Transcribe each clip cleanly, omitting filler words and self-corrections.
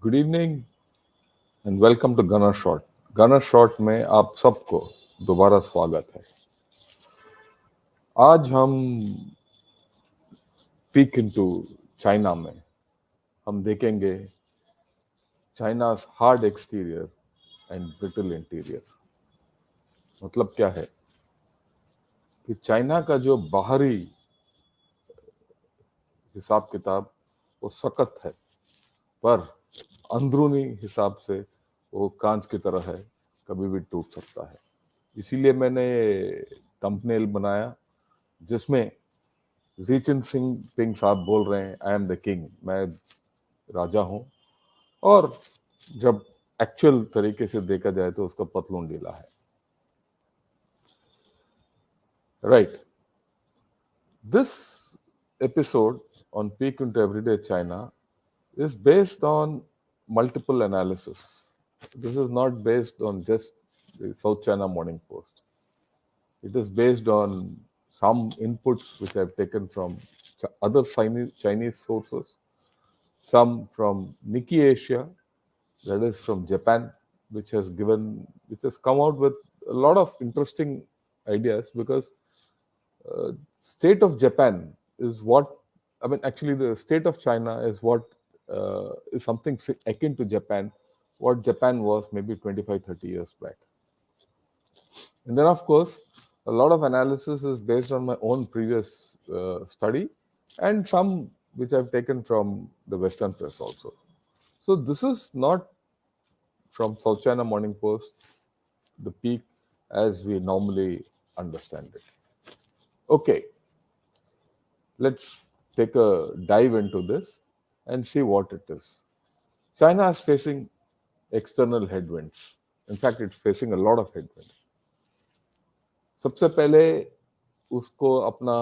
Good evening and welcome to Gunner Shot. Gunner Shot में आप सबको दोबारा स्वागत है। आज हम पीक इनटू चाइना में हम देखेंगे China hard exterior and brittle interior. मतलब क्या है कि चाइना का जो बाहरी हिसाब किताब वो सख्त है, पर अंदरूनी हिसाब से वो कांच की तरह है, कभी भी टूट सकता है। इसीलिए मैंने थंबनेल बनाया जिसमें जीचिन सिंह पिंग साहब बोल रहे हैं, आई एम द किंग, मैं राजा हूं, और जब एक्चुअल तरीके से देखा जाए तो उसका पतलून ढीला है। Right, this episode on Peek into Everyday China is based on multiple analysis. This is not based on just the South China Morning Post. It is based on some inputs which I've taken from other Chinese sources, some from Nikkei Asia, that is from Japan, which has come out with a lot of interesting ideas, because state of Japan is what, I mean, actually the state of China is what is something akin to Japan, what Japan was maybe 25-30 years back. And then, of course, a lot of analysis is based on my own previous study, and some which I've taken from the Western press also. So this is not from South China Morning Post, the peak as we normally understand it. Okay, let's take a dive into this and see what it is. China is facing external headwinds. In fact, it's facing a lot of headwinds. सबसे पहले उसको अपना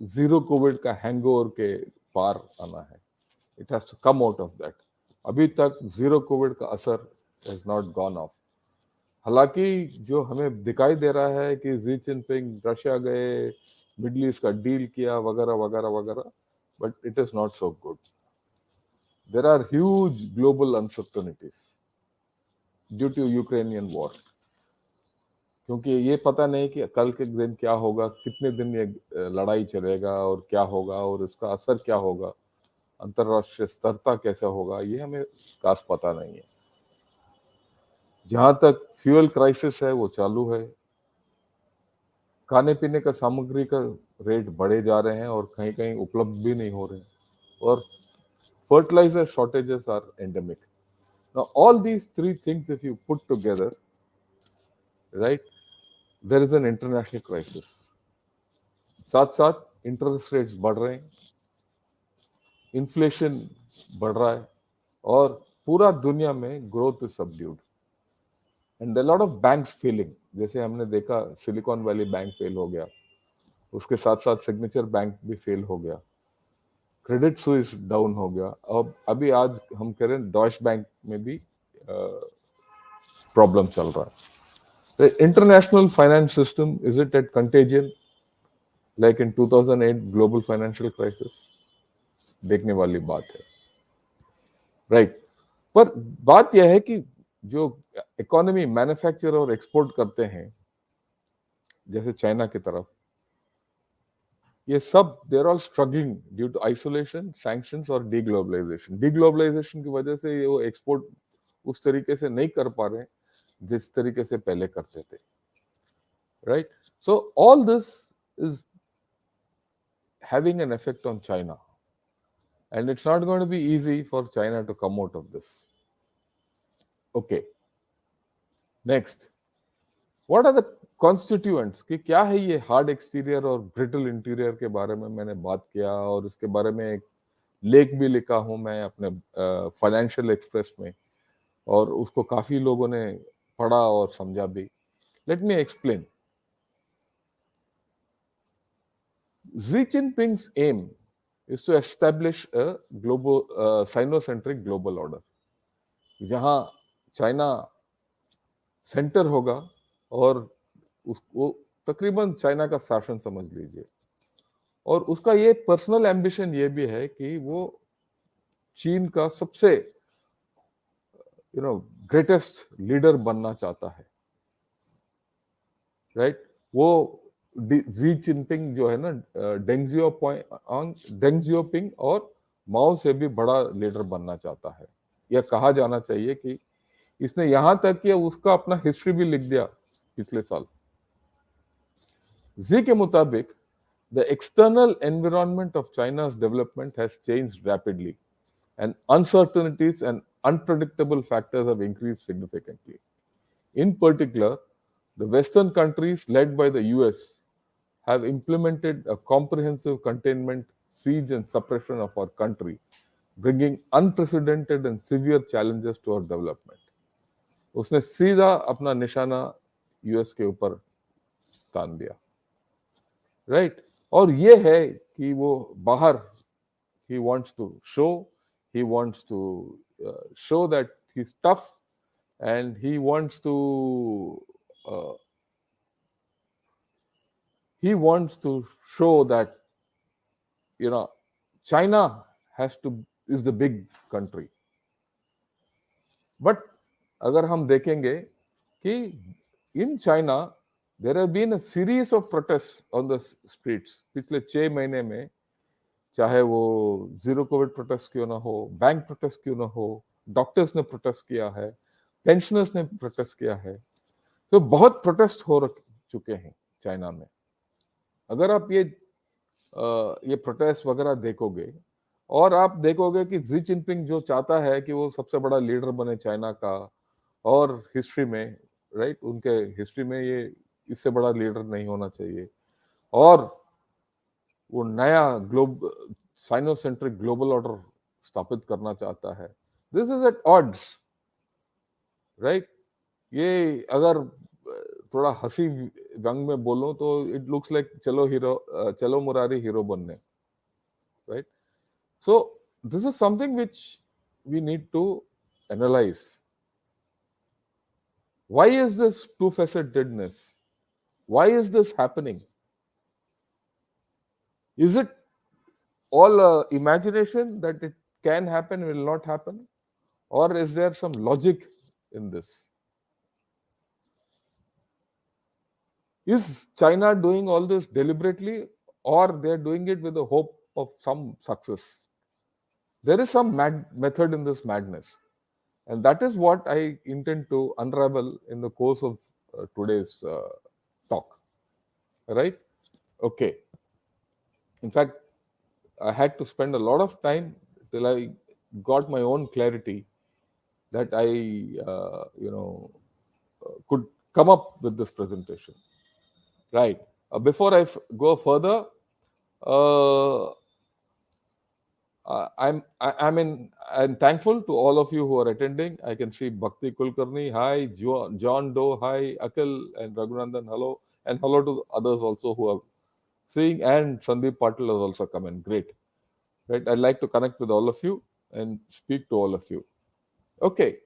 zero Covid का hangover के पार आना है. It has to come out of that. अभी तक जीरो कोविड का असर has not gone off. हालांकि जो हमें दिखाई दे रहा है कि जी जिनपिंग रशिया गए, मिडिल ईस्ट का डील किया, वगैरह वगैरह वगैरह, but it is not so good. There are huge global uncertainties due to Ukrainian war, क्योंकि ये पता नहीं कि कल के दिन क्या होगा, कितने दिन ये लड़ाई चलेगा और क्या होगा और इसका असर क्या होगा, अंतरराष्ट्रीय स्तरता कैसा होगा, ये हमें खास पता नहीं है. जहां तक फ्यूल क्राइसिस है वो चालू है. खाने पीने का सामग्री का रेट बढ़े जा रहे हैं और कहीं कहीं उपलब्ध भी नहीं हो रहे हैं, और fertilizer shortages are endemic. Now all these three things, if you put together, right, there is an international crisis. साथ साथ इंटरेस्ट रेट्स बढ़ रहे हैं, इन्फ्लेशन बढ़ रहा है, और पूरा दुनिया में growth is subdued, and a lot of banks failing. जैसे हमने देखा सिलिकॉन वैली बैंक फेल हो गया, उसके साथ साथ सिग्नेचर बैंक भी फेल हो गया, क्रेडिट स्विस डाउन हो गया, अब अभी आज हम कह रहे हैं डॉइश बैंक में भी प्रॉब्लम चल रहा है. The international finance system, is it at contagion like in 2008 global financial crisis? देखने वाली बात है, राइट. पर बात यह है कि जो इकोनॉमी मैन्युफैक्चर और एक्सपोर्ट करते हैं जैसे चाइना की तरफ, ये सब there all struggling due to isolation, sanctions और डीग्लोबलाइजेशन. डीग्लोबलाइजेशन की वजह से ये वो एक्सपोर्ट उस तरीके से नहीं कर पा रहे जिस तरीके से पहले करते थे, right. So all this is having an effect on China, and it's not going to be easy for China to come out of this. Okay, next, what are the constituents, कि क्या है ये हार्ड एक्सटीरियर और brittle interior के बारे में मैंने बात किया, और इसके बारे में एक लेख भी लिखा हूं मैं अपने फाइनेंशियल एक्सप्रेस में, और उसको काफी लोगों ने पढ़ा और समझा भी. Late me explain. Xi Jinping's aim is to establish a global Sino-centric global order, जहां चाइना सेंटर होगा और उसको तकरीबन चाइना का शासन समझ लीजिए, और उसका ये पर्सनल एम्बिशन ये भी है कि वो चीन का सबसे ग्रेटेस्ट लीडर बनना चाहता है, राइट। वो जी जिनपिंग जो है ना, डेंग जियोपिंग और माओ से भी बड़ा लीडर बनना चाहता है। यह कहा जाना चाहिए कि इसने यहां तक कि उसका अपना हिस्ट्री भी लिख दिया पिछले साल। जी के मुताबिक the external environment of China's development has changed rapidly, and uncertainties and unpredictable factors have increased significantly. In particular, the Western countries led by the US have implemented a comprehensive containment, siege, and suppression of our country, bringing unprecedented and severe challenges to our development. उसने सीधा अपना निशाना US के ऊपर तान दिया, right. और ये है कि वो बाहर he wants to show that he's tough, and uh, he wants to show that China is the big country. But अगर हम देखेंगे कि in China there have been a series of protests on the streets पिछले 6 महीने में, चाहे वो zero Covid protest क्यों ना हो, बैंक प्रोटेस्ट क्यों ना हो, डॉक्टर्स ने प्रोटेस्ट किया है, पेंशनर्स ने प्रोटेस्ट किया है, तो बहुत प्रोटेस्ट हो चुके हैं चाइना में। अगर आप ये प्रोटेस्ट वगैरह देखोगे और आप देखोगे कि जी जिनपिंग जो चाहता है कि वो सबसे बड़ा लीडर बने चाइना का, और हिस्ट्री में, राइट, उनके हिस्ट्री में ये इससे बड़ा लीडर नहीं होना चाहिए, और वो नया साइनोसेंट्रिक ग्लोबल ऑर्डर स्थापित करना चाहता है। This is at odds, right. ये अगर थोड़ा हंसी व्यंग में बोलो तो इट लुक्स लाइक चलो मुरारी हीरो बनने, right. So this is something which we need to analyse. Why is this two-facetedness? Why is this happening? Is it all imagination that it can happen, will not happen? Or is there some logic in this? Is China doing all this deliberately, or they're doing it with the hope of some success? There is some method in this madness. And that is what I intend to unravel in the course of today's talk. Right? Okay. In fact, I had to spend a lot of time till I got my own clarity that I, could come up with this presentation. Right. Before I go further, I'm thankful to all of you who are attending. I can see Bhakti Kulkarni, hi, John Doe, hi, Akil and Raghunandan, hello, and hello to others also who are seeing, and Sandeep Patil has also come in. Great, right? I'd like to connect with all of you and speak to all of you. Okay.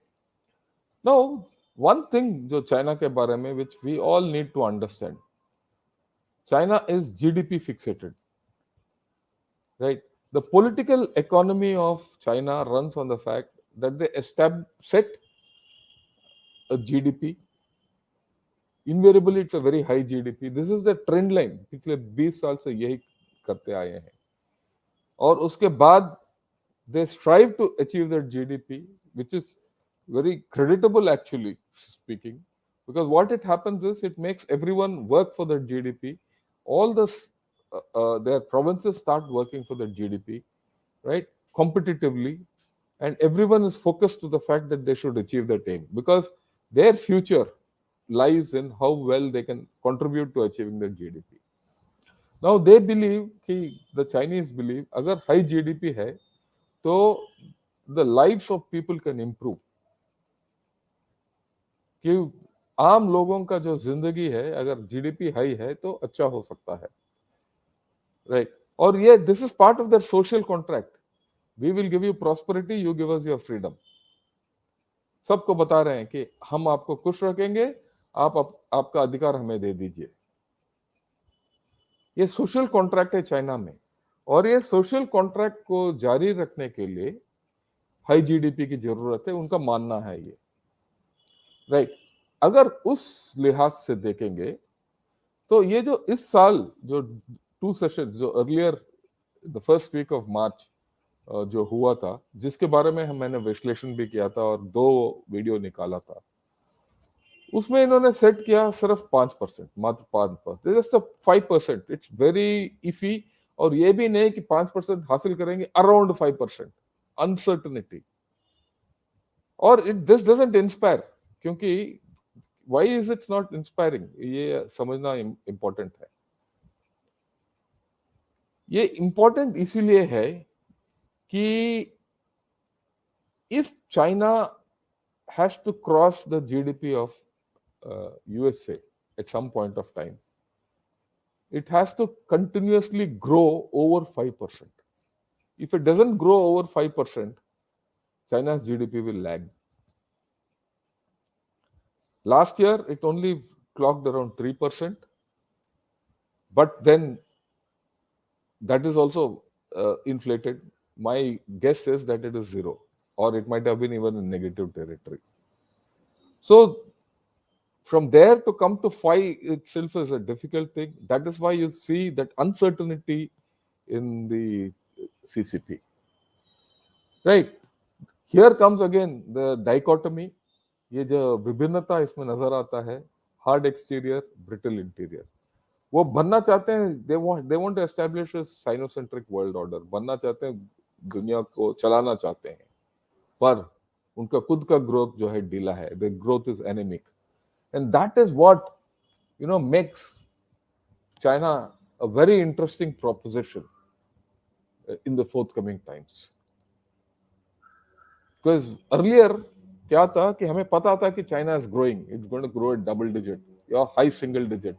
Now, one thing जो China के बारे में which we all need to understand, China is GDP fixated, right? The political economy of China runs on the fact that they set a GDP. Invariably, it's a very high GDP. This is the trend line. पिछले 20 साल से यही करते आए हैं. और उसके बाद they strive to achieve that GDP, which is very creditable actually speaking, because what it happens is it makes everyone work for that GDP. All their provinces start working for the GDP, right, competitively, and everyone is focused to the fact that they should achieve that aim, because their future lies in how well they can contribute to achieving the GDP. Now they believe, the Chinese believe, अगर high GDP है, तो the lives of people can improve. कि आम लोगों का जो जिंदगी है, अगर जीडीपी हाई है तो अच्छा हो सकता है, राइट। और ये this is part of that social contract. We will give you prosperity, you give us your freedom. सबको बता रहे हैं कि हम आपको खुश रखेंगे, आपका अधिकार हमें दे दीजिए. ये सोशल कॉन्ट्रैक्ट है चाइना में, और ये सोशल कॉन्ट्रैक्ट को जारी रखने के लिए हाई जीडीपी की जरूरत है, उनका मानना है ये, राइट। अगर उस लिहाज से देखेंगे तो ये जो इस साल जो 2 सेशन जो earlier the first week of March जो हुआ था, जिसके बारे में मैंने विश्लेषण भी किया था और 2 वीडियो निकाला था, उसमें इन्होंने सेट किया सिर्फ 5%, मात्र 5%, 5%, इट्स वेरी इफी। और ये भी नहीं कि 5% हासिल करेंगे, अराउंड 5%, अनसर्टनिटी। और इट दिस डजंट इंस्पायर, क्योंकि why is it not inspiring, ये समझना इंपॉर्टेंट है। ये इंपॉर्टेंट इसीलिए है कि if China has to cross the GDP of USA at some point of time, it has to continuously grow over 5%. If it doesn't grow over 5%, China's GDP will lag. Last year, it only clocked around 3%, but then that is also inflated. My guess is that it is zero, or it might have been even in negative territory. So from there to come to 5 itself is a difficult thing. That is why you see that uncertainty in the CCP. Right. Here comes again the dichotomy. ये जो विभिन्नता इसमें नजर आता है, hard exterior, brittle interior. वो बनना चाहते हैं, they want to establish a sinocentric world order, बनना चाहते हैं, दुनिया को चलाना चाहते हैं, पर उनका खुद का ग्रोथ जो है ढीला है, the growth is anaemic, and that is what makes China a very interesting proposition in the forthcoming times. Because earlier क्या था कि हमें पता था कि China is growing, it's going to grow at double digit या हाई सिंगल डिजिट,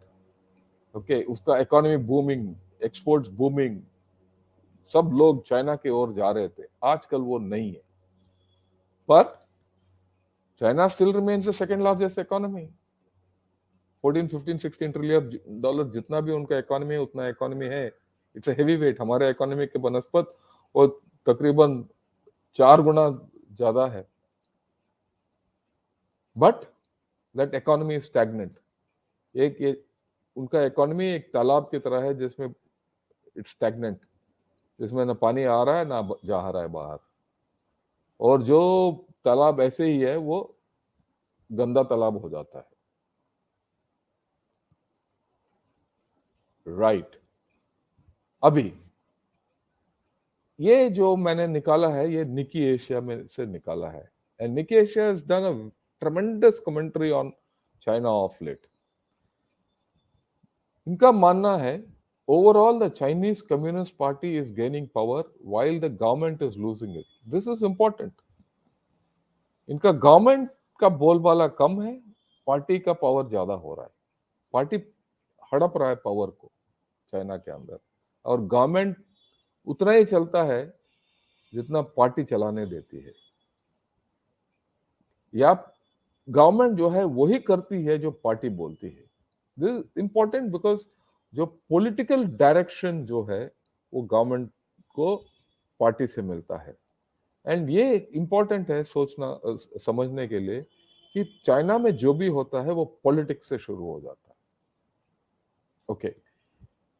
ओके, उसका economy booming, exports booming, सब लोग चाइना की ओर जा रहे थे। आजकल वो नहीं है, पर China still remains the second largest economy. 14, 15, 16 trillion dollar जितना भी उनका इकोनॉमी है, उतना इकोनॉमी है। इट्स अ हेवी वेट, हमारे इकोनॉमी के बनस्पत और तकरीबन 4 गुना ज्यादा है, but that economy is stagnant. एक ये उनका इकोनॉमी एक तालाब की तरह है जिसमें इट्स स्टैग्नेंट, जिसमें ना पानी आ रहा है ना जा रहा है बाहर, और जो तालाब ऐसे ही है वो गंदा तालाब हो जाता है, राइट। अभी ये जो मैंने निकाला है, ये निकी एशिया में से निकाला है, and Nikkei Asia has done a tremendous commentary on China of late. इनका मानना है overall the Chinese Communist Party is gaining power while the government is losing it. This is important. इनका गवर्नमेंट का बोलबाला कम है, पार्टी का power ज्यादा हो रहा है, पार्टी हड़प रहा है पावर को चाइना के अंदर, और गवर्नमेंट उतना ही चलता है जितना पार्टी चलाने देती है, या गवर्नमेंट जो है वही करती है जो पार्टी बोलती है। दिस इज इंपॉर्टेंट बिकॉज जो पॉलिटिकल डायरेक्शन जो है वो गवर्नमेंट को पार्टी से मिलता है, एंड ये इंपॉर्टेंट है सोचना समझने के लिए कि चाइना में जो भी होता है वो पॉलिटिक्स से शुरू हो जाता है, ओके।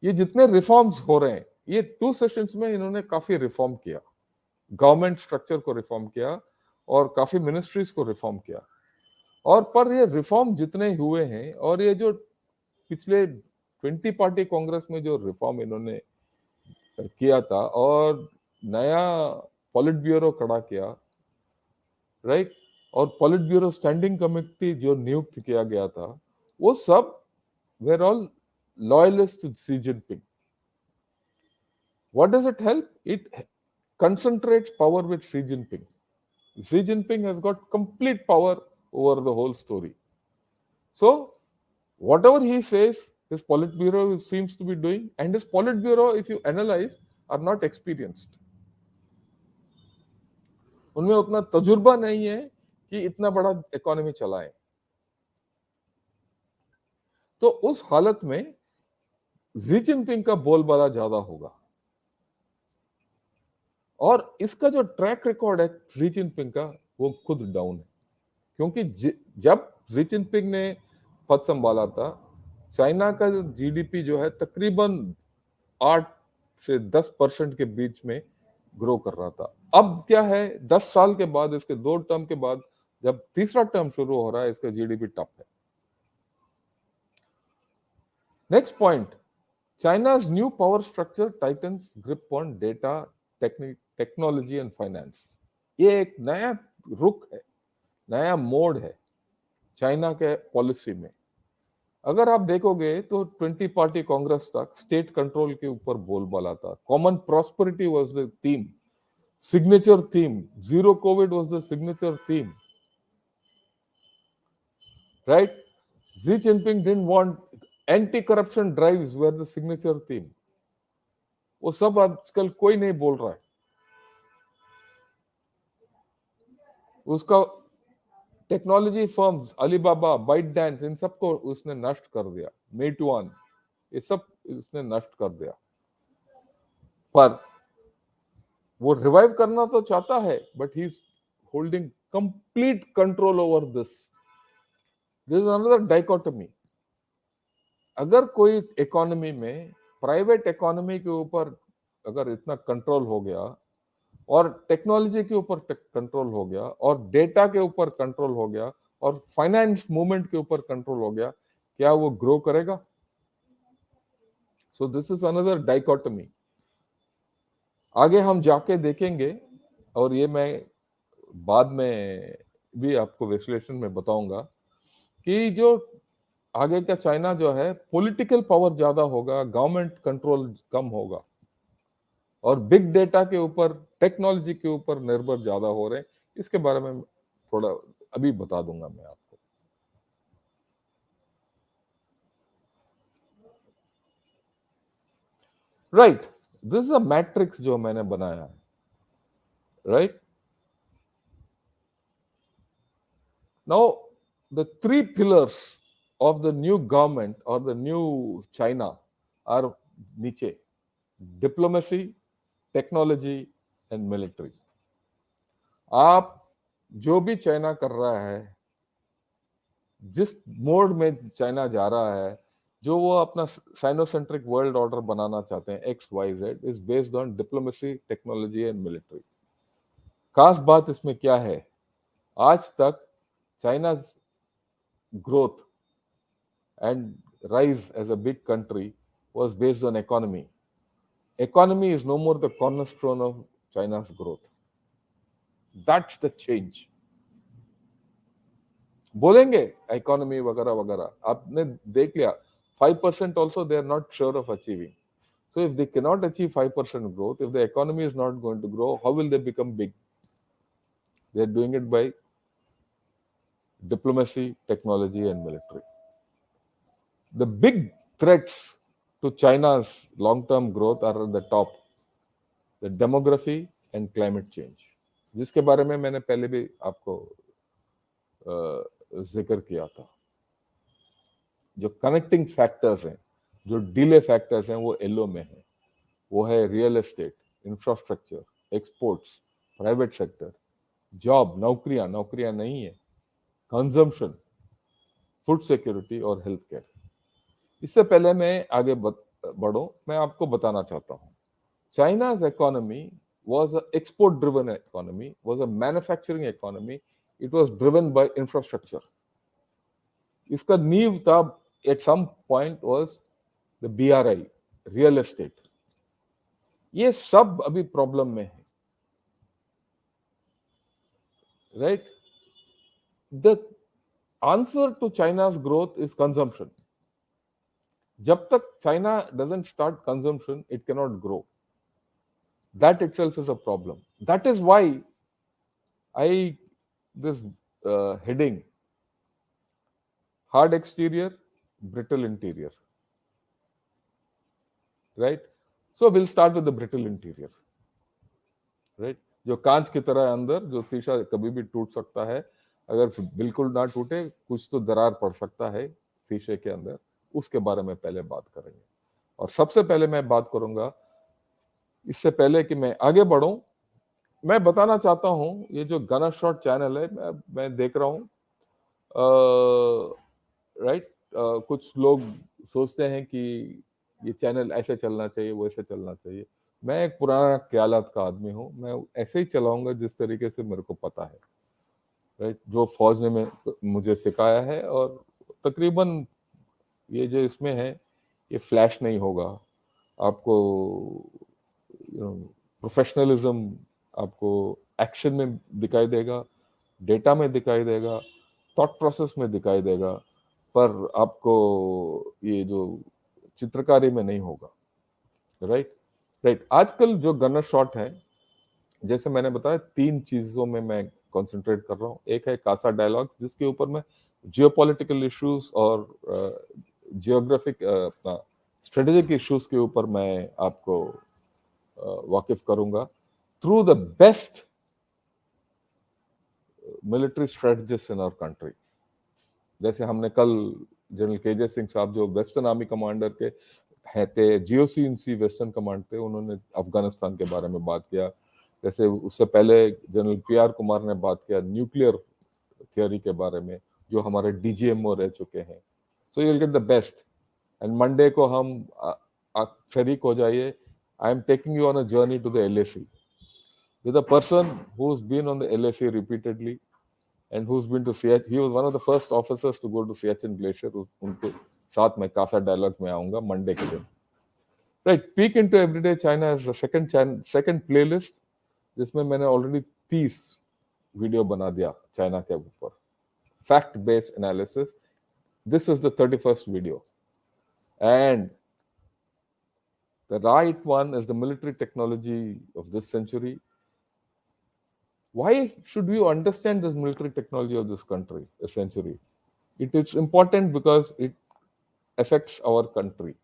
ये जितने रिफॉर्म्स हो रहे हैं, ये 2 सेशंस में इन्होंने काफी रिफॉर्म किया, गवर्नमेंट स्ट्रक्चर को रिफॉर्म किया और काफी मिनिस्ट्रीज को रिफॉर्म किया, और पर ये रिफॉर्म जितने हुए हैं, और ये जो पिछले 20 पार्टी कांग्रेस में जो रिफॉर्म इन्होंने किया था और नया पॉलिट ब्यूरो खड़ा किया, राइट, और पॉलिट ब्यूरो स्टैंडिंग कमेटी जो नियुक्त किया गया था, वो सब were all loyalist to Xi Jinping. What does it help? इट concentrates power with Xi Jinping. Xi Jinping has got complete power over the whole story. So, whatever he says, his Politburo seems to be doing, and his Politburo, if you analyze, are not experienced. उनमें उतना तजुर्बा नहीं है कि इतना बड़ा economy चलाए। तो उस हालत में जी जिनपिंग का बोलबाला ज्यादा होगा। और इसका जो ट्रैक रिकॉर्ड है जी जिनपिंग का, वो खुद डाउन है। क्योंकि जब जी जिनपिंग ने पद संभाला था, चाइना का जो जीडीपी जो है तकरीबन 8 से 10% के बीच में ग्रो कर रहा था। अब क्या है, 10 साल के बाद, इसके 2 टर्म के बाद, जब तीसरा टर्म शुरू हो रहा है, इसका जीडीपी टप है। Next point, चाइना's new power structure titans grip on data, technology and finance. ये एक नया रुख है, नया मोड है चाइना के पॉलिसी में। अगर आप देखोगे तो 20 पार्टी कांग्रेस तक स्टेट कंट्रोल के ऊपर बोलबाला था। Common prosperity was the theme, signature theme. Zero COVID was the signature theme, right? Xi Jinping didn't want anti-corruption drives were the signature theme. वो सब आजकल कोई नहीं बोल रहा है। उसका technology firms, Alibaba, ByteDance, इन सबको उसने नष्ट कर दिया। मेटुआन, ये सब उसने नष्ट कर दिया। पर वो रिवाइव करना तो चाहता है, but he is holding complete control over this. This is another dichotomy. अगर कोई इकोनॉमी में, प्राइवेट इकोनॉमी के ऊपर अगर इतना कंट्रोल हो गया, और टेक्नोलॉजी के ऊपर कंट्रोल हो गया, और डेटा के ऊपर कंट्रोल हो गया, और फाइनेंस मूवमेंट के ऊपर कंट्रोल हो गया, क्या वो ग्रो करेगा? सो दिस इज अनदर डाइकोटमी। आगे हम जाके देखेंगे, और ये मैं बाद में भी आपको विश्लेषण में बताऊंगा कि जो आगे का चाइना जो है, पॉलिटिकल पावर ज्यादा होगा, गवर्नमेंट कंट्रोल कम होगा, और बिग डेटा के ऊपर, टेक्नोलॉजी के ऊपर निर्भर ज्यादा हो रहे हैं। इसके बारे में थोड़ा अभी बता दूंगा मैं आपको। Right, this is a matrix जो मैंने बनाया है, right. Now the 3 pillars of the new government और द न्यू चाइना आर नीचे: डिप्लोमेसी, टेक्नोलॉजी एंड मिलिट्री। आप जो भी चाइना कर रहा है, जिस मोड में चाइना जा रहा है, जो वो अपना साइनोसेंट्रिक वर्ल्ड ऑर्डर बनाना चाहते हैं, XYZ, is based on diplomacy, technology and military. खास बात इसमें क्या है, आज तक China growth and rise as a big country was based on economy. Economy is no more the cornerstone of China's growth. That's the change. बोलेंगे economy वगैरह वगैरह, आपने देख लिया 5% also they are not sure of achieving. So if they cannot achieve 5% growth, if the economy is not going to grow, how will they become big? They are doing it by diplomacy, technology and military. The big threats to China's long-term growth are at the top: the demography and climate change, जिसके बारे में मैंने पहले भी आपको जिक्र किया था। जो कनेक्टिंग फैक्टर्स हैं, जो डिले फैक्टर्स हैं, वो येलो में है। वो है real estate, infrastructure, exports, private sector, job, नौकरियां, नौकरियां नहीं है, कंजम्पशन, फूड सिक्योरिटी और हेल्थ केयर। इससे पहले मैं आगे बढ़ूं, मैं आपको बताना चाहता हूं, चाइना's economy was an export driven economy, was a manufacturing economy. It was driven by infrastructure. इसका नींव था at some point was the BRI, real estate. ये सब अभी प्रॉब्लम में है, right? The answer to China's growth is consumption. जब तक China doesn't start consumption, it cannot grow. That itself is a problem. That is why this heading, hard exterior, brittle interior, right? So we'll start with the brittle interior, right? जो कांच की तरह अंदर, जो शीशा कभी भी टूट सकता है, अगर बिल्कुल ना टूटे, कुछ तो दरार पड़ सकता है शीशे के अंदर, उसके बारे में पहले बात करेंगे। और सबसे पहले मैं बात करूंगा, इससे पहले कि मैं आगे बढ़ूं, मैं बताना चाहता हूं, ये जो गना शॉट चैनल है, मैं देख रहा हूं, राइट, कुछ लोग सोचते हैं कि ये चैनल ऐसे चलना चाहिए, वैसे चलना चाहिए। मैं एक पुराना ख्यालात का आदमी हूँ, मैं ऐसे ही चलाऊंगा जिस तरीके से मेरे को पता है, राइट, जो फौज ने मुझे सिखाया है। और तकरीबन ये जो इसमें है, ये फ्लैश नहीं होगा आपको, प्रोफेशनलिज्म आपको एक्शन में दिखाई देगा, डेटा में दिखाई देगा, थॉट प्रोसेस में दिखाई देगा, पर आपको ये जो चित्रकारी में नहीं होगा, राइट। राइट, आजकल जो गनर शॉट है, जैसे मैंने बताया, 3 चीजों में मैं कंसंट्रेट कर रहा हूँ। एक है कासा डायलॉग, जिसके ऊपर मैं जियोपॉलिटिकल इश्यूज और जियोग्राफिक अपना स्ट्रेटेजिक इश्यूज के ऊपर मैं आपको वाकिफ करूंगा through the best military strategist in our country. जैसे हमने कल जनरल केजे सिंह साहब, जो वेस्टर्न आर्मी कमांडर के हैं थे, जीओसी वेस्टर्न कमांड थे, उन्होंने अफगानिस्तान के बारे में बात किया। जैसे उससे पहले जनरल पीआर कुमार ने बात किया न्यूक्लियर थियोरी के बारे में, जो हमारे डीजीएमओ रह चुके हैं। So you will get the best. And Monday को हम शरीक हो जाइए। I am taking you on a journey to the LAC with a person who's been on the LAC repeatedly and who's been to Siachen. He was one of the first officers to go to Siachen Glacier. उनके साथ मैं Kasa dialogue में आऊंगा Monday के दिन। Right, peak into everyday China is the second playlist, जिसमें मैंने already 30 video बना दिया चाइना के ऊपर, fact based analysis. This is the 31st video, and the right one is the military technology of this century. Why should you understand this military technology of this country, a century? It is important because it affects our country.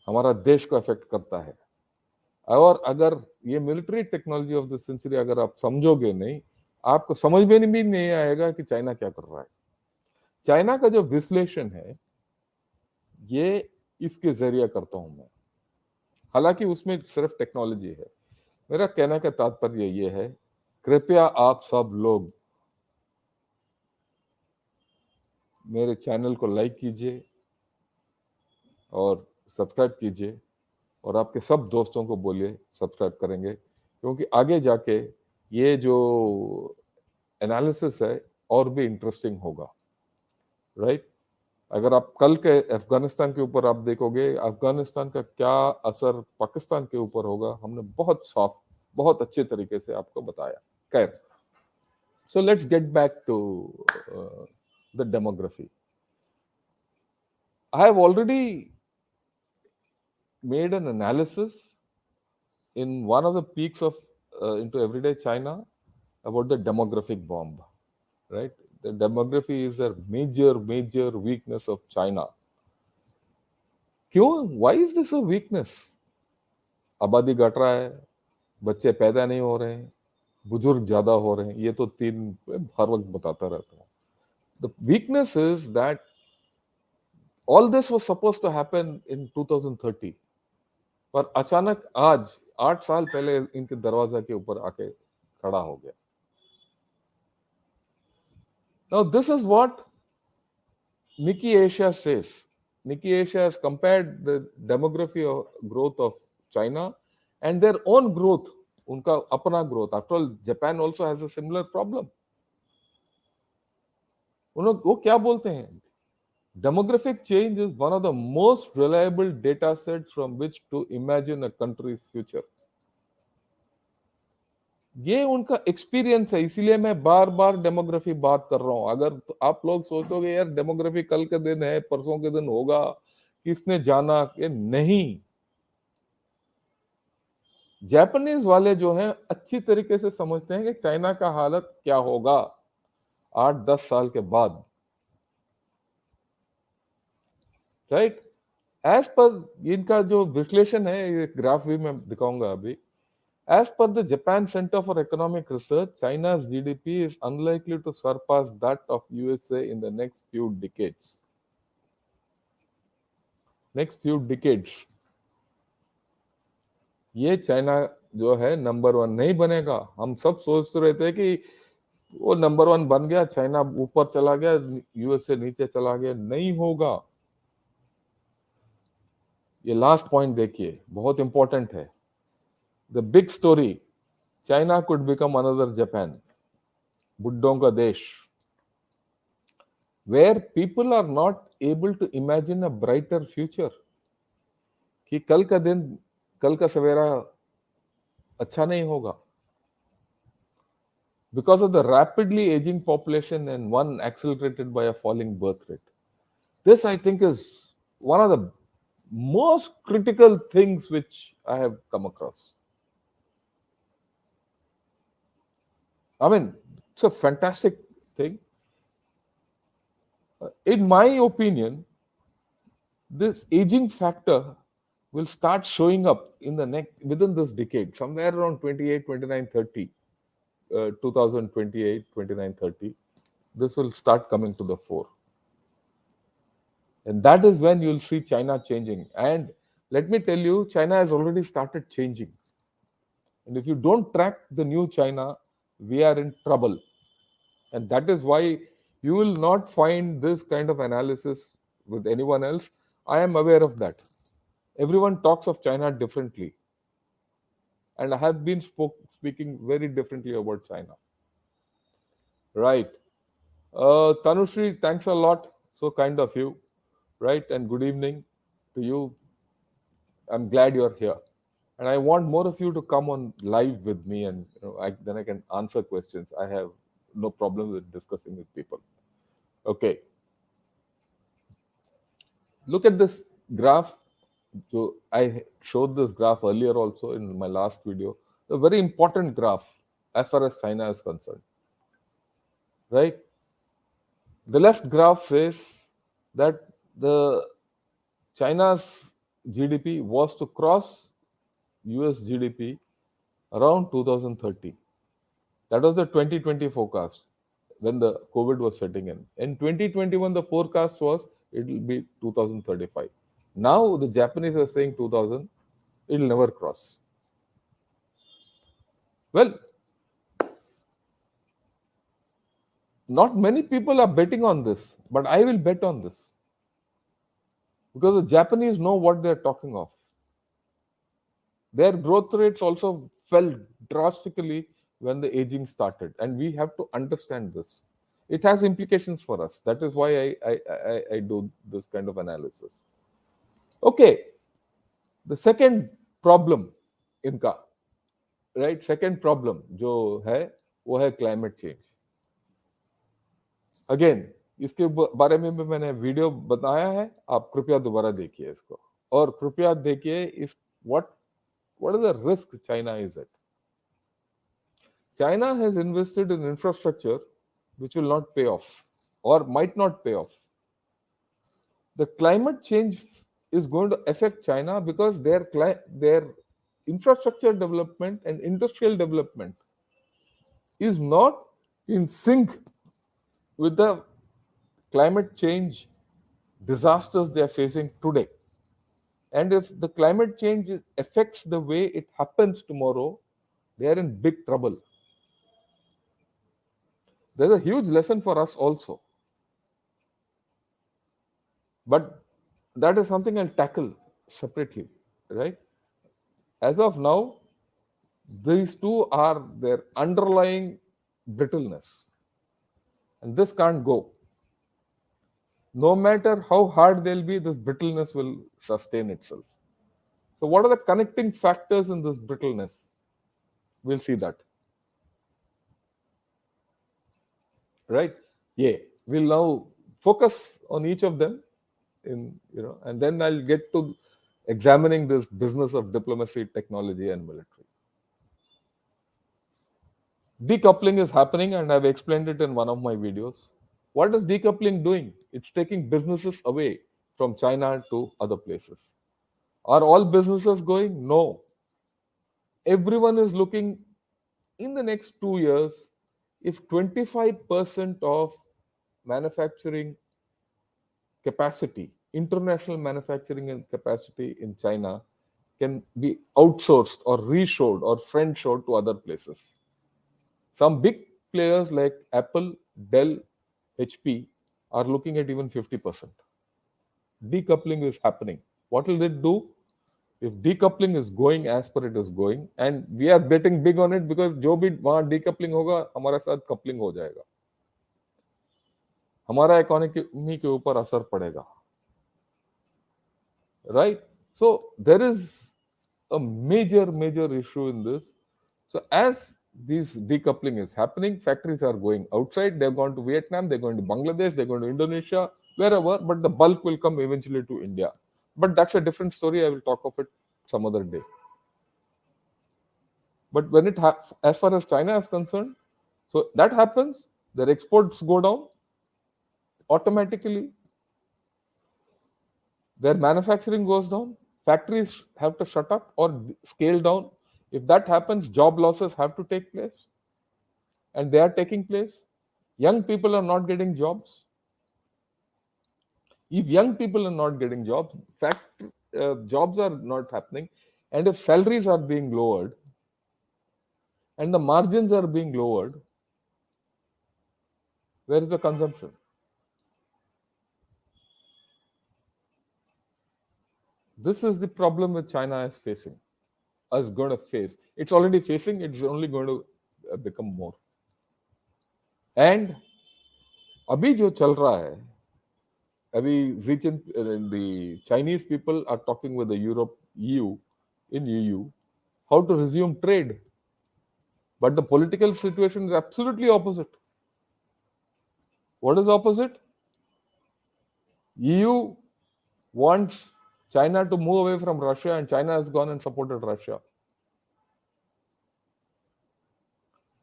हमारा देश को affect करता है। और अगर ये military technology of this century अगर आप समझोगे नहीं, आपको समझ में भी नहीं आएगा कि चाइना क्या कर रहा है। चाइना का जो विश्लेषण है, ये इसके जरिए करता हूं मैं, हालांकि उसमें सिर्फ टेक्नोलॉजी है। मेरा कहने का तात्पर्य ये है, कृपया आप सब लोग मेरे चैनल को लाइक कीजिए और सब्सक्राइब कीजिए, और आपके सब दोस्तों को बोलिए सब्सक्राइब करेंगे, क्योंकि आगे जाके ये जो एनालिसिस है और भी इंटरेस्टिंग होगा, राइट। अगर आप कल के अफगानिस्तान के ऊपर आप देखोगे, अफगानिस्तान का क्या असर पाकिस्तान के ऊपर होगा, हमने बहुत सॉफ्ट, बहुत अच्छे तरीके से आपको बताया। खैर, so let's get back to the demography. I have already made an analysis in one of the peaks of into everyday China about the demographic bomb, right? The demography is a major weakness of China. क्यों? Why is this a weakness? आबादी घट रहा है, बच्चे पैदा नहीं हो रहे हैं, बुजुर्ग ज्यादा हो रहे हैं, ये तो 3 हर वक्त बताता रहता हूँ। The weakness is that all this was supposed to happen in 2030, पर अचानक आज 8 साल पहले इनके दरवाजा के ऊपर आके खड़ा हो गया। Now this is what Nikki Asia says. Nikki Asia has compared the demography of growth of China and their own growth, उनका अपना growth. After all, Japan also has a similar problem. वो क्या बोलते हैं? Demographic change is one of the most reliable data sets from which to imagine a country's future. ये उनका experience है, इसीलिए मैं बार बार डेमोग्राफी बात कर रहा हूं। अगर तो आप लोग सोचोगे यार डेमोग्राफी कल के दिन है, परसों के दिन होगा, किसने जाना, ये नहीं। जापानीज वाले जो हैं अच्छी तरीके से समझते हैं कि चाइना का हालत क्या होगा 8-10 साल के बाद, राइट। एज पर इनका जो विश्लेषण है, ये ग्राफ भी मैं दिखाऊंगा अभी। As per the Japan Center for Economic Research, China's GDP is unlikely to surpass that of USA in the next few decades. Next few decades. ये चाइना जो है नंबर वन नहीं बनेगा। हम सब सोच रहे थे कि वो नंबर वन बन गया, चाइना ऊपर चला गया, यूएसए नीचे चला गया। नहीं होगा। ये लास्ट पॉइंट देखिए, बहुत इंपॉर्टेंट है। The big story, China could become another Japan, बुड्ढों का देश, where people are not able to imagine a brighter future. कि कल का दिन, कल का सवेरा अच्छा नहीं होगा, because of the rapidly aging population and one accelerated by a falling birth rate. This, I think, is one of the most critical things which I have come across. I mean, it's a fantastic thing. In my opinion, this aging factor will start showing up in the next within this decade, somewhere around 28, 29, 30, 2028, 29, 30. This will start coming to the fore. And that is when you'll see China changing. And let me tell you, China has already started changing. And if you don't track the new China, we are in trouble. And that is why you will not find this kind of analysis with anyone else. I am aware of that. Everyone talks of China differently. And I have been speaking very differently about China. Right. Tanushri, thanks a lot. So kind of you. Right. And good evening to you. I'm glad you're here. And I want more of you to come on live with me, and then I can answer questions. I have no problem with discussing with people. Okay, look at this graph. So I showed this graph earlier also in my last video. A very important graph as far as China is concerned, right? The left graph says that the China's GDP was to cross US GDP around 2030. That was the 2020 forecast when the COVID was setting in. In 2021, the forecast was it will be 2035. Now the Japanese are saying 2000, it will never cross. Well, not many people are betting on this, but I will bet on this because the Japanese know what they are talking of. Their growth rates also fell drastically when the aging started, and we have to understand this. It has implications for us. That is why I do this kind of analysis. Okay, the second problem इनका, right? Second problem जो है वो है climate change. Again, इसके बारे में भी मैंने वीडियो बताया है, आप कृपया दोबारा देखिए इसको और कृपया देखिए इस what is the risk China is at. China has invested in infrastructure which will not pay off or might not pay off. The climate change is going to affect China because their infrastructure development and industrial development is not in sync with the climate change disasters they are facing today. And if the climate change affects the way it happens tomorrow, they are in big trouble. There's a huge lesson for us also. But that is something I'll tackle separately, right? As of now, these two are their underlying brittleness. And this can't go. No matter how hard they'll be, this brittleness will sustain itself. So, what are the connecting factors in this brittleness? We'll see that. Right? Yeah. We'll now focus on each of them and then I'll get to examining this business of diplomacy, technology, and military. Decoupling is happening, and I've explained it in one of my videos. What is decoupling doing? It's taking businesses away from China to other places. Are all businesses going? No. Everyone is looking in the next 2 years if 25% of manufacturing capacity, international manufacturing and capacity in China can be outsourced or reshored or friend-shored to other places. Some big players like Apple, Dell, HP are looking at even 50%. Decoupling is happening. What will it do? If decoupling is going as per it is going, and we are betting big on it because जो भी वहाँ decoupling होगा हमारे साथ coupling हो जाएगा, हमारा economy के ऊपर असर पड़ेगा, right? So there is a major issue in this. So as this decoupling is happening, factories are going outside. They're going to Vietnam, they're going to Bangladesh, they're going to Indonesia, wherever. But the bulk will come eventually to India. But that's a different story. I will talk of it some other day. But when as far as China is concerned, so that happens, their exports go down automatically, their manufacturing goes down, factories have to shut up or scale down. If that happens, job losses have to take place, and they are taking place. Young people are not getting jobs. If young people are not getting jobs, jobs are not happening, and if salaries are being lowered and the margins are being lowered, where is the consumption? This is the problem which China is facing, is going to face. It's already facing, it's only going to become more. And अभी जो चल रहा है, अभी Xi Jinping, the Chinese people are talking with the Europe, EU, in EU, how to resume trade. But the political situation is absolutely opposite. What is opposite? EU wants China to move away from Russia, and China has gone and supported Russia.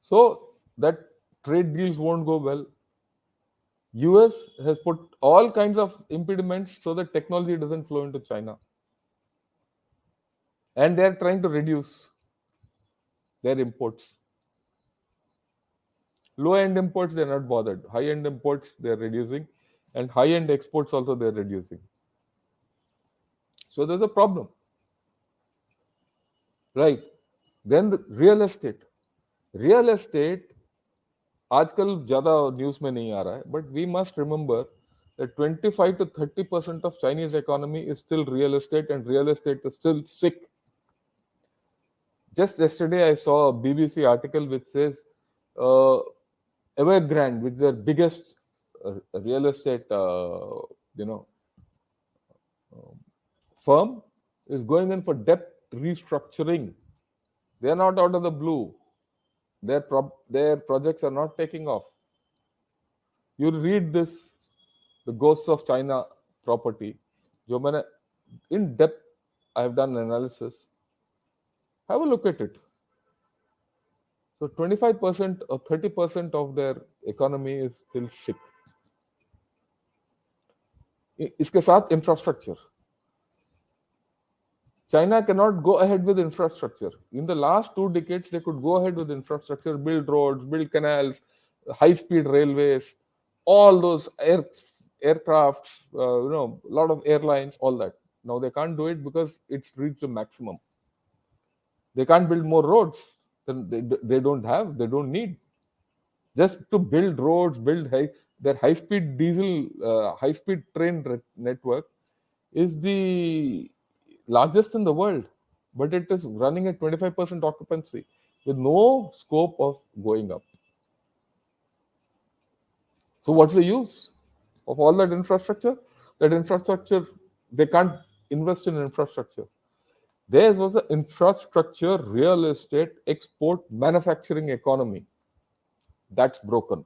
So that trade deals won't go well. US has put all kinds of impediments so that technology doesn't flow into China. And they are trying to reduce their imports. Low-end imports, they're not bothered. High-end imports, they're reducing. And high-end exports also, they're reducing. So there's a problem. Right. Then the real estate. Real estate, आजकल ज़्यादा news में नहीं आ रहा है, but we must remember that 25 to 30% of Chinese economy is still real estate, and real estate is still sick. Just yesterday, I saw a BBC article which says Evergrande, which is their biggest real estate, firm, is going in for debt restructuring. They are not out of the blue. Their projects are not taking off. You read this, the Ghosts of China property. जो मैंने in depth, I have done analysis. Have a look at it. So 25% or 30% of their economy is still sick. इसके साथ infrastructure. China cannot go ahead with infrastructure. In the last 2 decades, they could go ahead with infrastructure, build roads, build canals, high-speed railways, all those aircrafts, a lot of airlines, all that. Now they can't do it because it's reached the maximum. They can't build more roads. Then they don't need. Just to build roads, their high-speed high-speed train network is the largest in the world, but it is running at 25% occupancy with no scope of going up. So what's the use of all that infrastructure? That infrastructure, they can't invest in infrastructure. There was an infrastructure, real estate, export, manufacturing economy. That's broken.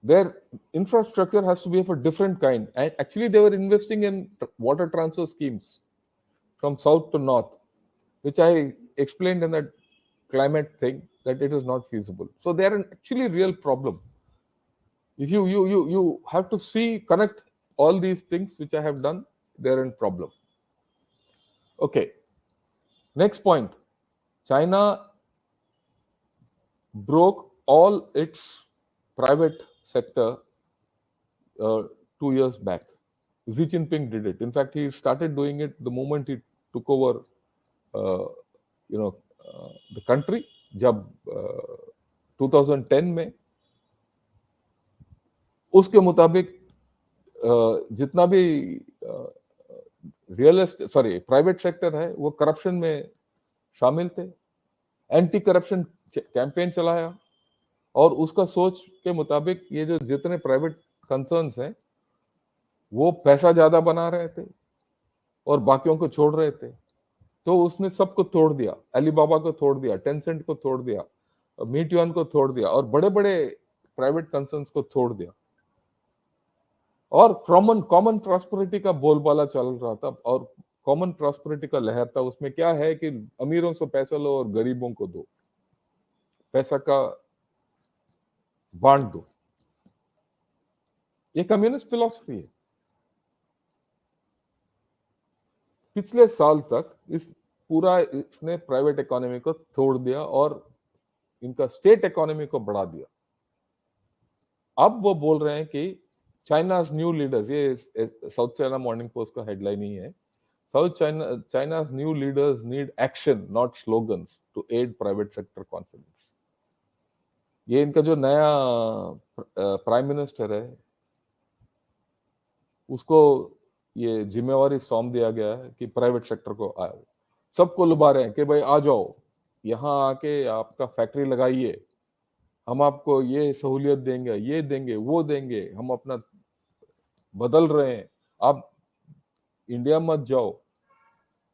Their infrastructure has to be of a different kind. And actually, they were investing in water transfer schemes from south to north, which I explained in that climate thing, that it is not feasible. So they are an actually real problem. If you have to connect all these things which I have done, they're in problem. Okay. Next point. China broke all its private sector 2 years back. Xi Jinping did it. In fact, he started doing it the moment he took over, uh, you know, the country. जब 2010 में उसके मुताबिक जितना भी real estate sorry private sector है वो corruption में शामिल थे, एंटी करप्शन कैंपेन चलाया और उसका सोच के मुताबिक ये जो जितने प्राइवेट कंसर्न्स हैं वो पैसा ज्यादा बना रहे थे और बाकियों को छोड़ रहे थे, तो उसने सबको तोड़ दिया, अलीबाबा को तोड़ दिया, टेंसेंट को तोड़ दिया, मीटियन को तोड़ दिया और बड़े बड़े प्राइवेट कंसर्न्स को तोड़ दिया और कॉमन कॉमन प्रॉस्पेरिटी का बोलबाला चल रहा था और कॉमन प्रॉस्पेरिटी का लहर था। उसमें क्या है कि अमीरों से पैसा लो और गरीबों को दो, पैसा का बांट दो। ये कम्युनिस्ट फिलॉसफी है। पिछले साल तक इसने प्राइवेट इकोनॉमी को तोड़ दिया और इनका स्टेट इकोनॉमी को बढ़ा दिया। अब वो बोल रहे हैं कि चाइना's न्यू लीडर्स, ये साउथ चाइना मॉर्निंग पोस्ट का हेडलाइन ही है, China's new leaders need action not slogans to aid private sector confidence. ये इनका जो नया प्राइम मिनिस्टर है उसको ये जिम्मेवारी सौंप दिया गया है कि प्राइवेट सेक्टर को आओ, सबको लुभा रहे हैं कि भाई आ जाओ, यहाँ आके आपका फैक्ट्री लगाइए, हम आपको ये सहूलियत देंगे, ये देंगे, वो देंगे, हम अपना बदल रहे हैं, आप इंडिया मत जाओ,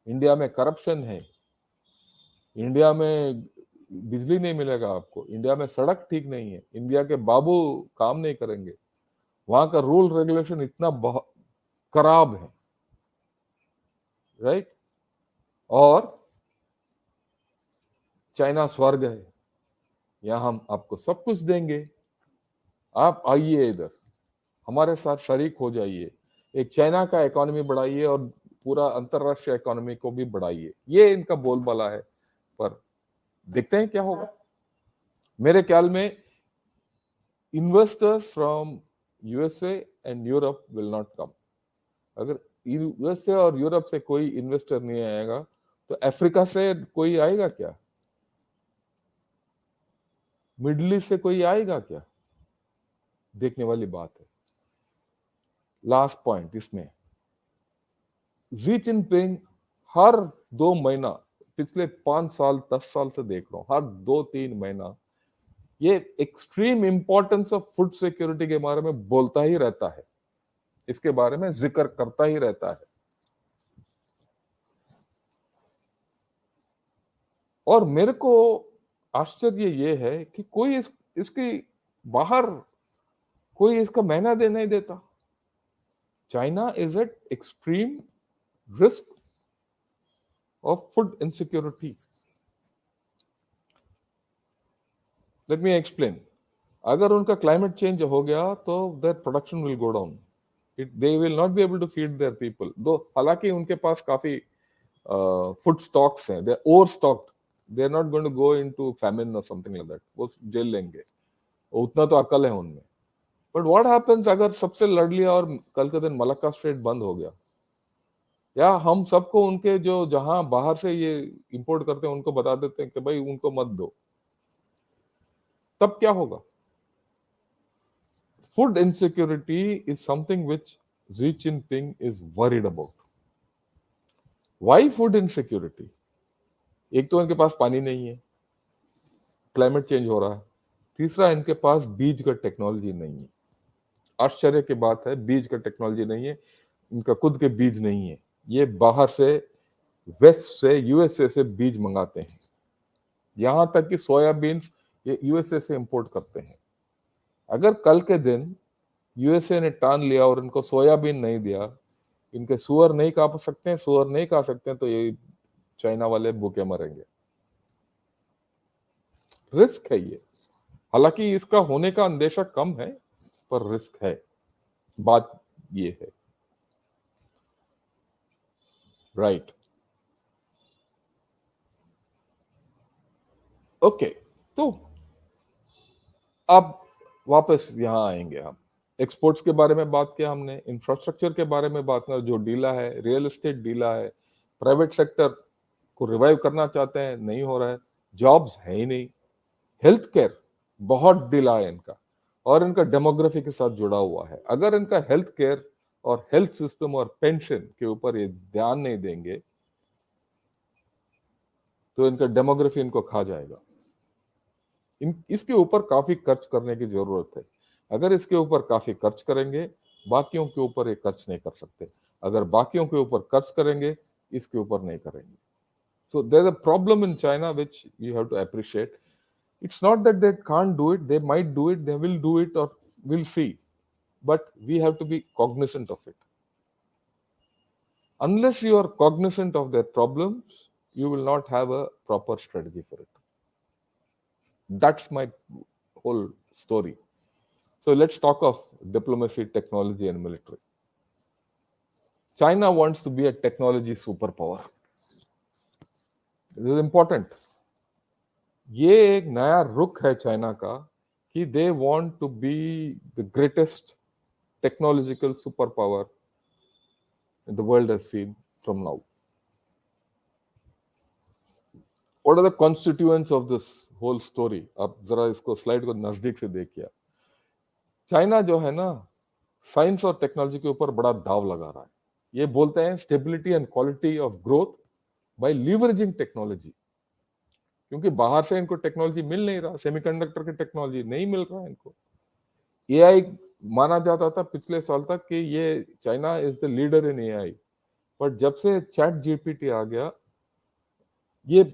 इंडिया में करप्शन है, इंडिया में बिजली नहीं मिलेगा आपको, इंडिया में सड़क ठीक नहीं है, इंडिया के बाबू काम नहीं करेंगे, वहां का रूल रेगुलेशन इतना खराब है, राइट? और चाइना स्वर्ग है, यहाँ हम आपको सब कुछ देंगे, आप आइए इधर, हमारे साथ शरीक हो जाइए, एक चाइना का इकोनॉमी बढ़ाइए और पूरा अंतरराष्ट्रीय इकोनॉमी को भी बढ़ाइए। ये इनका बोलबाला है, पर देखते हैं क्या होगा। मेरे ख्याल में investors from USA and Europe will not come. अगर यूएसए और यूरोप से कोई इन्वेस्टर नहीं आएगा तो अफ्रीका से कोई आएगा क्या? मिडिल ईस्ट से कोई आएगा क्या? देखने वाली बात है। लास्ट पॉइंट इसमें, जी जिनपिंग हर 2 महीना, पिछले 5 साल 10 साल से देख रहा हूं, हर 2-3 महीना ये extreme importance of food security के बारे में बोलता ही रहता है, इसके बारे में जिक्र करता ही रहता है। और मेरे को आश्चर्य ये है कि कोई इसकी बाहर कोई इसका महीना दे नहीं देता। China is at extreme risk of food insecurity. Let me explain. अगर उनका क्लाइमेट चेंज हो गया तो their production will go down, they will not be able to feed their people. Though हालांकि उनके पास काफी फूड स्टॉक्स हैं, they are over stocked, they are not going to go into famine और something like that, वो झेल लेंगे, उतना तो अकल है उनमें। बट व्हाट हैपेंस अगर सबसे लड़ लिया और कल के दिन मलक्का स्ट्रेट बंद हो गया, या हम सबको उनके जो जहां बाहर से ये इंपोर्ट करते हैं उनको बता देते हैं कि भाई उनको मत दो, तब क्या होगा? Food insecurity is something which Xi Jinping is worried about. Why food insecurity? एक तो इनके पास पानी नहीं है, क्लाइमेट चेंज हो रहा है, तीसरा इनके पास बीज का टेक्नोलॉजी नहीं है। आश्चर्य की बात है, बीज का टेक्नोलॉजी नहीं है, इनका खुद के बीज नहीं है, ये बाहर से वेस्ट से यूएसए से बीज मंगाते हैं, यहां तक कि सोयाबीन ये यूएसए से इंपोर्ट करते हैं। अगर कल के दिन यूएसए ने टान लिया और इनको सोयाबीन नहीं दिया, इनके सुअर नहीं खा सकते हैं, सुअर नहीं खा सकते हैं, तो ये चाइना वाले भूखे मरेंगे। रिस्क है ये, हालांकि इसका होने का अंदेशा कम है, पर रिस्क है, बात ये है, राइट? ओके, तो अब वापस यहां आएंगे हम। एक्सपोर्ट्स के बारे में बात किया हमने, इंफ्रास्ट्रक्चर के बारे में बात किया, जो डीला है, रियल एस्टेट डीला है, प्राइवेट सेक्टर को रिवाइव करना चाहते हैं, नहीं हो रहा है, जॉब्स है ही नहीं, हेल्थ केयर बहुत डीला है इनका, और इनका डेमोग्राफी के साथ जुड़ा हुआ है। अगर इनका हेल्थ केयर और हेल्थ सिस्टम और पेंशन के ऊपर ये ध्यान नहीं देंगे तो इनका डेमोग्राफी इनको खा जाएगा। इसके ऊपर काफी खर्च करने की जरूरत है। अगर इसके ऊपर काफी खर्च करेंगे, बाकियों के ऊपर ये खर्च नहीं कर सकते। अगर बाकियों के ऊपर खर्च करेंगे, इसके ऊपर नहीं करेंगे। So there's a problem in China which you have to appreciate. It's not that they can't do it, they might do it, they will do it, or we'll see. But we have to be cognizant of it. Unless you are cognizant of their problems, you will not have a proper strategy for it. That's my whole story. So let's talk of diplomacy, technology, and military. China wants to be a technology superpower. This is important. ये एक नया रुख है China का कि they want to be the greatest technological super power the world has seen from now. What are the constituents of this whole story? आप जरा इसको स्लाइड को नजदीक से देखिए. चाइना जो है ना, साइंस और टेक्नोलॉजी के ऊपर बड़ा दाव लगा रहा है. ये बोलते हैं stability and quality of growth by leveraging technology. क्योंकि बाहर से इनको टेक्नोलॉजी मिल नहीं रहा, सेमीकंडक्टर की टेक्नोलॉजी नहीं मिल रहा है इनको. एआई माना जाता था पिछले साल तक कि ये China is the leader in AI, but जब से चैट जीपीटी आ गया, ये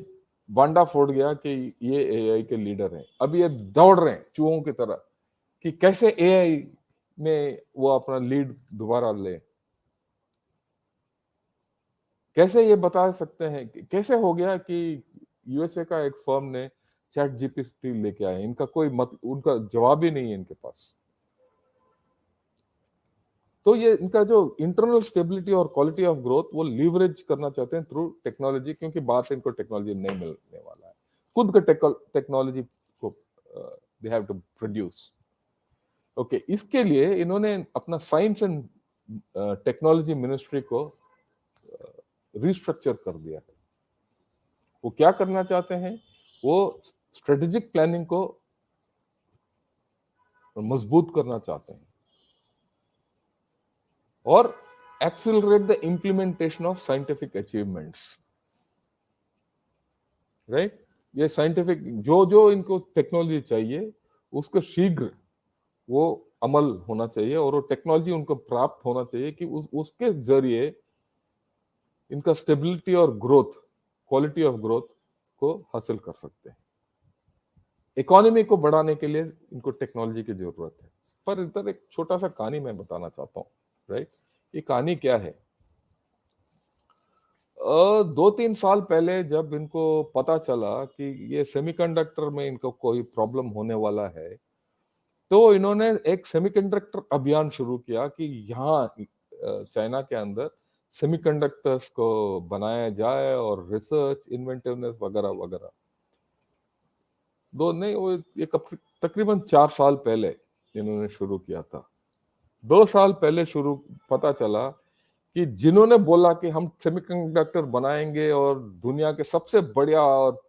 बांडा फोड़ गया कि ये एआई के लीडर हैं. अब ये दौड़ रहे हैं चूहों की तरह कि कैसे एआई में वो अपना लीड दोबारा ले. कैसे ये बता सकते हैं, कैसे हो गया कि यूएसए का एक फर्म ने चैट जीपीटी लेके आए, इनका कोई उनका जवाब ही नहीं है इनके पास. तो ये इनका जो इंटरनल स्टेबिलिटी और क्वालिटी ऑफ ग्रोथ वो लीवरेज करना चाहते हैं थ्रू टेक्नोलॉजी, क्योंकि बाहर से इनको टेक्नोलॉजी नहीं मिलने वाला है. खुद का टेक्नोलॉजी को they have to produce. Okay, इसके लिए इन्होंने अपना साइंस एंड टेक्नोलॉजी मिनिस्ट्री को रिस्ट्रक्चर कर दिया है. वो क्या करना चाहते हैं? वो स्ट्रेटेजिक प्लानिंग को मजबूत करना चाहते हैं और accelerate the implementation of scientific achievements. Right? ये साइंटिफिक जो जो इनको टेक्नोलॉजी चाहिए उसको शीघ्र वो अमल होना चाहिए और वो टेक्नोलॉजी उनको प्राप्त होना चाहिए कि उसके जरिए इनका स्टेबिलिटी और ग्रोथ, क्वालिटी ऑफ ग्रोथ को हासिल कर सकते हैं. इकोनॉमी को बढ़ाने के लिए इनको टेक्नोलॉजी की जरूरत है. पर इधर एक छोटा सा कहानी मैं बताना चाहता हूँ. राइट? ये कहानी क्या है? 2-3 साल पहले जब इनको पता चला कि ये सेमीकंडक्टर में इनको कोई प्रॉब्लम होने वाला है, तो इन्होंने एक सेमीकंडक्टर अभियान शुरू किया कि यहाँ चाइना के अंदर सेमीकंडक्टर्स को बनाया जाए और रिसर्च, इन्वेंटिवनेस वगैरह वगैरह. ये तकरीबन 4 साल पहले इन्होंने शुरू किया था. 2 साल पहले पता चला कि जिन्होंने बोला कि हम सेमीकंडक्टर बनाएंगे और दुनिया के सबसे बढ़िया और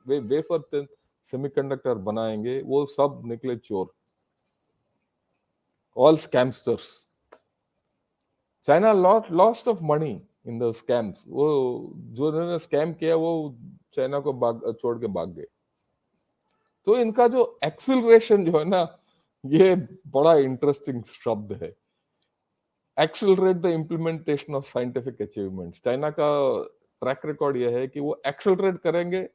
वेफर थिन सेमीकंडक्टर बनाएंगे, वो सब निकले चोर. All scamsters. China lost of money in the scams. वो जो इन्होंने स्कैम किया वो चाइना को छोड़ के भाग गए. तो इनका जो एक्सिलरेशन जो है ना, ये बड़ा इंटरेस्टिंग शब्द है. Accelerate the implementation of scientific achievements. China का ट्रैक रिकॉर्ड यह है कि वो एक्सेलरेट करेंगे,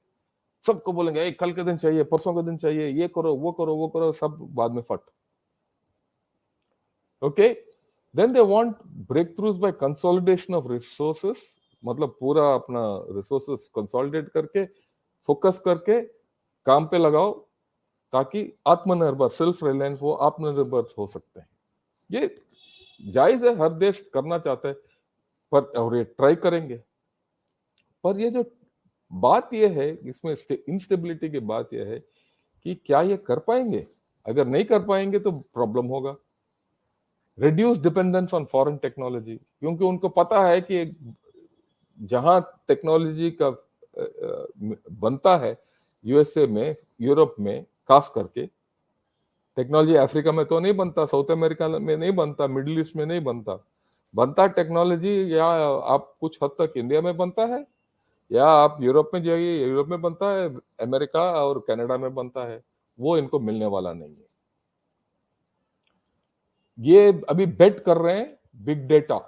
सबको बोलेंगे कल के दिन चाहिए, परसों के दिन चाहिए, ये करो वो करो वो करो, सब बाद में फट. Okay, then they want breakthroughs by consolidation of resources. मतलब पूरा अपना रिसोर्सेस कंसोलिडेट करके, फोकस करके काम पे लगाओ ताकि आत्मनिर्भर, सेल्फ रिलायंस, वो आत्मनिर्भर हो सकते हैं. ये जायज है, हर देश करना चाहता है, पर और ये ट्राई करेंगे. पर ये जो बात ये है, इसमें इंस्टेबिलिटी की बात ये है कि क्या ये कर पाएंगे? अगर नहीं कर पाएंगे तो प्रॉब्लम होगा. reduce dependence on foreign technology, क्योंकि उनको पता है कि जहां टेक्नोलॉजी का बनता है यूएसए में, यूरोप में, खास करके टेक्नोलॉजी अफ्रीका में तो नहीं बनता, साउथ अमेरिका में नहीं बनता, मिडिल ईस्ट में नहीं बनता, बनता टेक्नोलॉजी या आप कुछ हद तक इंडिया में बनता है, या आप यूरोप में जाइए, यूरोप में बनता है, अमेरिका और कनाडा में बनता है, वो इनको मिलने वाला नहीं है। ये अभी बेट कर रहे हैं बिग डेटा,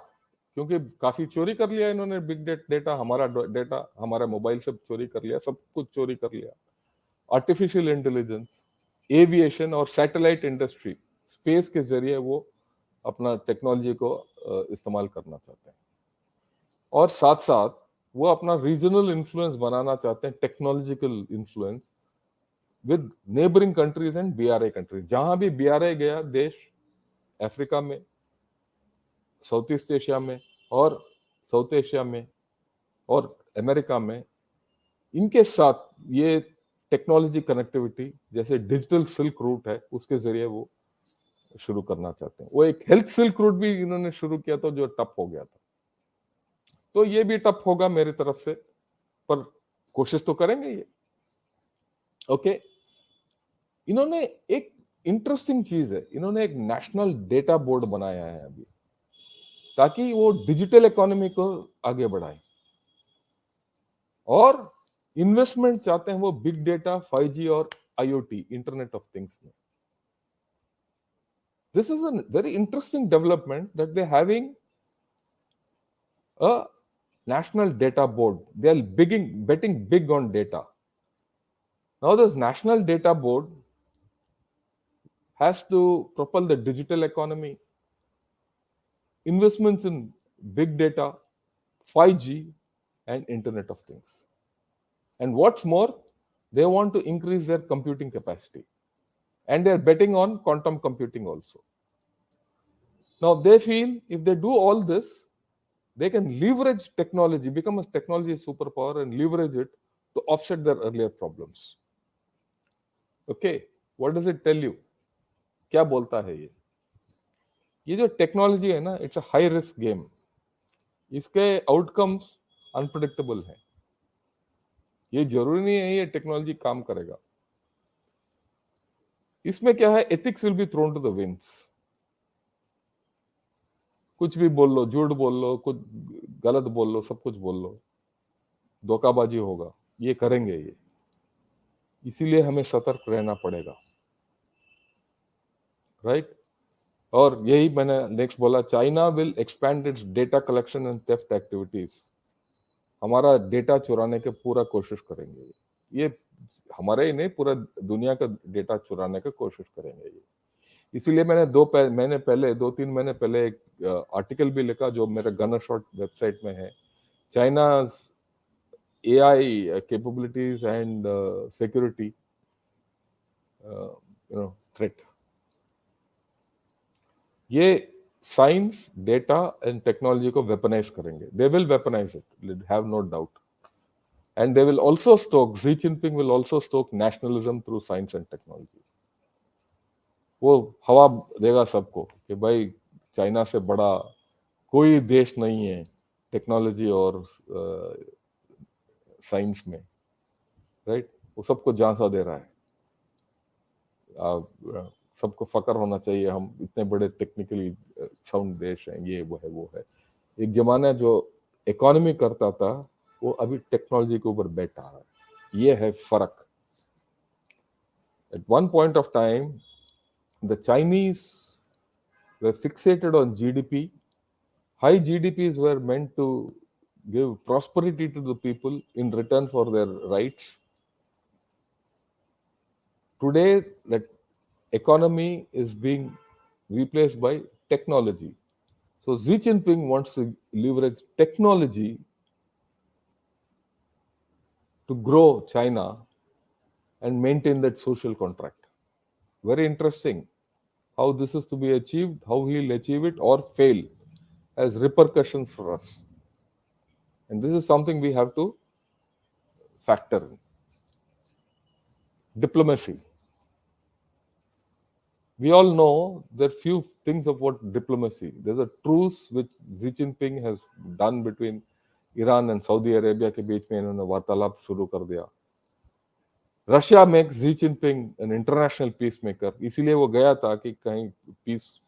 क्योंकि काफी चोरी कर लिया इन्होंने बिग डेटा, हमारा डेटा हमारा मोबाइल से चोरी कर लिया, सब कुछ चोरी कर लिया। आर्टिफिशियल इंटेलिजेंस, एविएशन और सैटेलाइट इंडस्ट्री, स्पेस के जरिए वो अपना टेक्नोलॉजी को इस्तेमाल करना चाहते हैं, और साथ साथ वो अपना रीजनल इन्फ्लुएंस बनाना चाहते हैं, technological influence with neighbouring countries and BRI countries. जहां भी बीआरआई गया देश, अफ्रीका में, साउथ ईस्ट एशिया में और साउथ एशिया में और अमेरिका में, इनके साथ ये टेक्नोलॉजी कनेक्टिविटी जैसे डिजिटल सिल्क रूट है, उसके जरिए वो शुरू करना चाहते हैं। वो एक हेल्थ सिल्क रूट भी इन्होंने शुरू किया था जो टप हो गया था, तो ये भी टप होगा मेरी तरफ से, पर कोशिश तो करेंगे ये। ओके, इन्होंने एक इंटरेस्टिंग चीज है, इन्होंने एक नेशनल डेटा बोर्ड बनाया है अभी, ताकि वो डिजिटल इकोनॉमी को आगे बढ़ाए, और इन्वेस्टमेंट चाहते हैं वो बिग डेटा, 5G और IoT, इंटरनेट ऑफ थिंग्स में। This is a very interesting development that they're having a national data board. They are betting big on data. Now this national data board has to propel the digital economy, investments in big data, 5G and Internet of Things. And what's more, they want to increase their computing capacity. And they're betting on quantum computing also. Now they feel if they do all this, they can leverage technology, become a technology superpower and leverage it to offset their earlier problems. Okay, what does it tell you? क्या बोलता है ये जो technology है ना, it's a high risk game, इसके outcomes unpredictable है, ये जरूरी नहीं है ये टेक्नोलॉजी काम करेगा। इसमें क्या है, ethics will be thrown to the winds. कुछ भी बोल लो, झूठ बोल लो, कुछ गलत बोल लो, सब कुछ बोल लो, धोखाबाजी होगा, ये करेंगे ये, इसीलिए हमें सतर्क रहना पड़ेगा, राइट। और यही मैंने नेक्स्ट बोला, China will expand it's data collection and theft activities, हमारा डेटा चुराने के पूरा कोशिश करेंगे ये हमारे ही नहीं, पूरा दुनिया का डेटा चुराने की कोशिश करेंगे ये। इसीलिए मैंने 2-3 महीने पहले एक आर्टिकल भी लिखा जो मेरे गनर शॉट वेबसाइट में है, China's AI capabilities and security threat. ये साइंस, डेटा एंड टेक्नोलॉजी को वेपनाइज करेंगे, they will weaponise it, have no doubt, and they will also stoke, Xi Jinping will also stoke nationalism through science and technology. वो हवा देगा सबको कि भाई China से बड़ा कोई देश नहीं है टेक्नोलॉजी और साइंस में, राइट। वो सबको झांसा दे रहा है, सबको फकर होना चाहिए, हम इतने बड़े टेक्निकली साउंड देश हैं, ये वो है वो है। एक जमाना जो इकोनॉमी करता था वो अभी टेक्नोलॉजी के ऊपर बैठा है, ये है फर्क। At one point of time the Chinese were fixated on GDP. High GDPs were meant to give prosperity to the people in return for their rights. Today, that economy is being replaced by technology. So Xi Jinping wants to leverage technology to grow China and maintain that social contract. Very interesting how this is to be achieved, how he'll achieve it or fail, has repercussions for us. And this is something we have to factor in. Diplomacy. We all know there are few things about diplomacy. There's a truce which Xi Jinping has done between Iran and Saudi Arabia के बीच में इन्होंने वार्तालाप शुरू कर दिया. Russia makes Xi Jinping an international peace maker, इसीलिए वो गया था कि कहीं पीस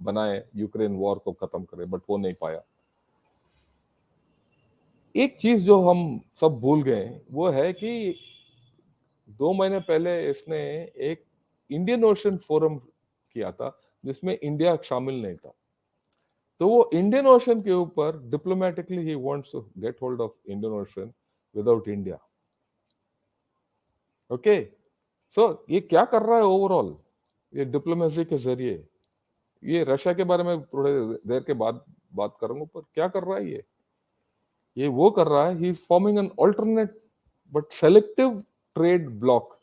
बनाए, यूक्रेन वॉर को खत्म करे, बट वो नहीं पाया. एक चीज जो हम सब भूल गए वो है कि 2 महीने पहले इसने एक इंडियन ओशन फोरम किया था जिसमें इंडिया शामिल नहीं था. तो वो इंडियन ओशन के ऊपर diplomatically he wants to get hold of Indian Ocean without India. Okay, so ये क्या कर रहा है ओवरऑल, ये डिप्लोमेसी के जरिए. ये रशिया के बारे में थोड़े देर के बाद बात करूंगा, पर क्या कर रहा है ये वो कर रहा है, he is forming an alternate but selective trade block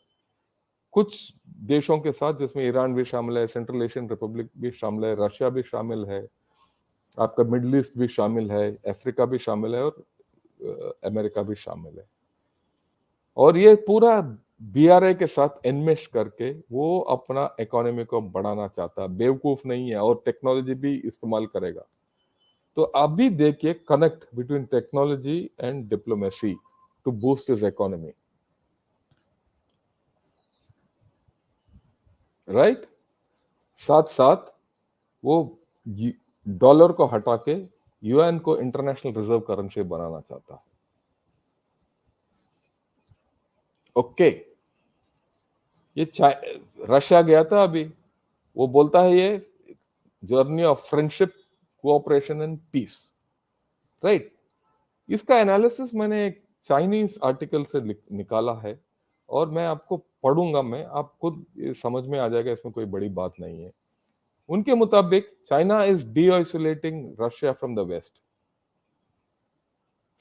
कुछ देशों के साथ, जिसमें ईरान भी शामिल है, सेंट्रल एशियन रिपब्लिक भी शामिल है, रशिया भी शामिल है, आपका मिडिल ईस्ट भी शामिल है, अफ्रीका भी शामिल है, और अमेरिका भी शामिल है. और ये पूरा बीआरए के साथ एनमेश करके वो अपना इकोनॉमी को बढ़ाना चाहता है. बेवकूफ नहीं है, और टेक्नोलॉजी भी इस्तेमाल करेगा. तो आप भी देखिए connect between technology and diplomacy to boost his economy, right. साथ साथ वो डॉलर को हटा के यूएन को इंटरनेशनल रिजर्व करेंसी बनाना चाहता है. ओके, ये रशिया गया था अभी, वो बोलता है ये journey of friendship, cooperation and peace, right. इसका एनालिसिस मैंने एक चाइनीज आर्टिकल से निकाला है, और मैं आपको पढ़ूंगा, मैं आप खुद समझ में आ जाएगा, इसमें कोई बड़ी बात नहीं है. उनके मुताबिक China is deisolating Russia from the West.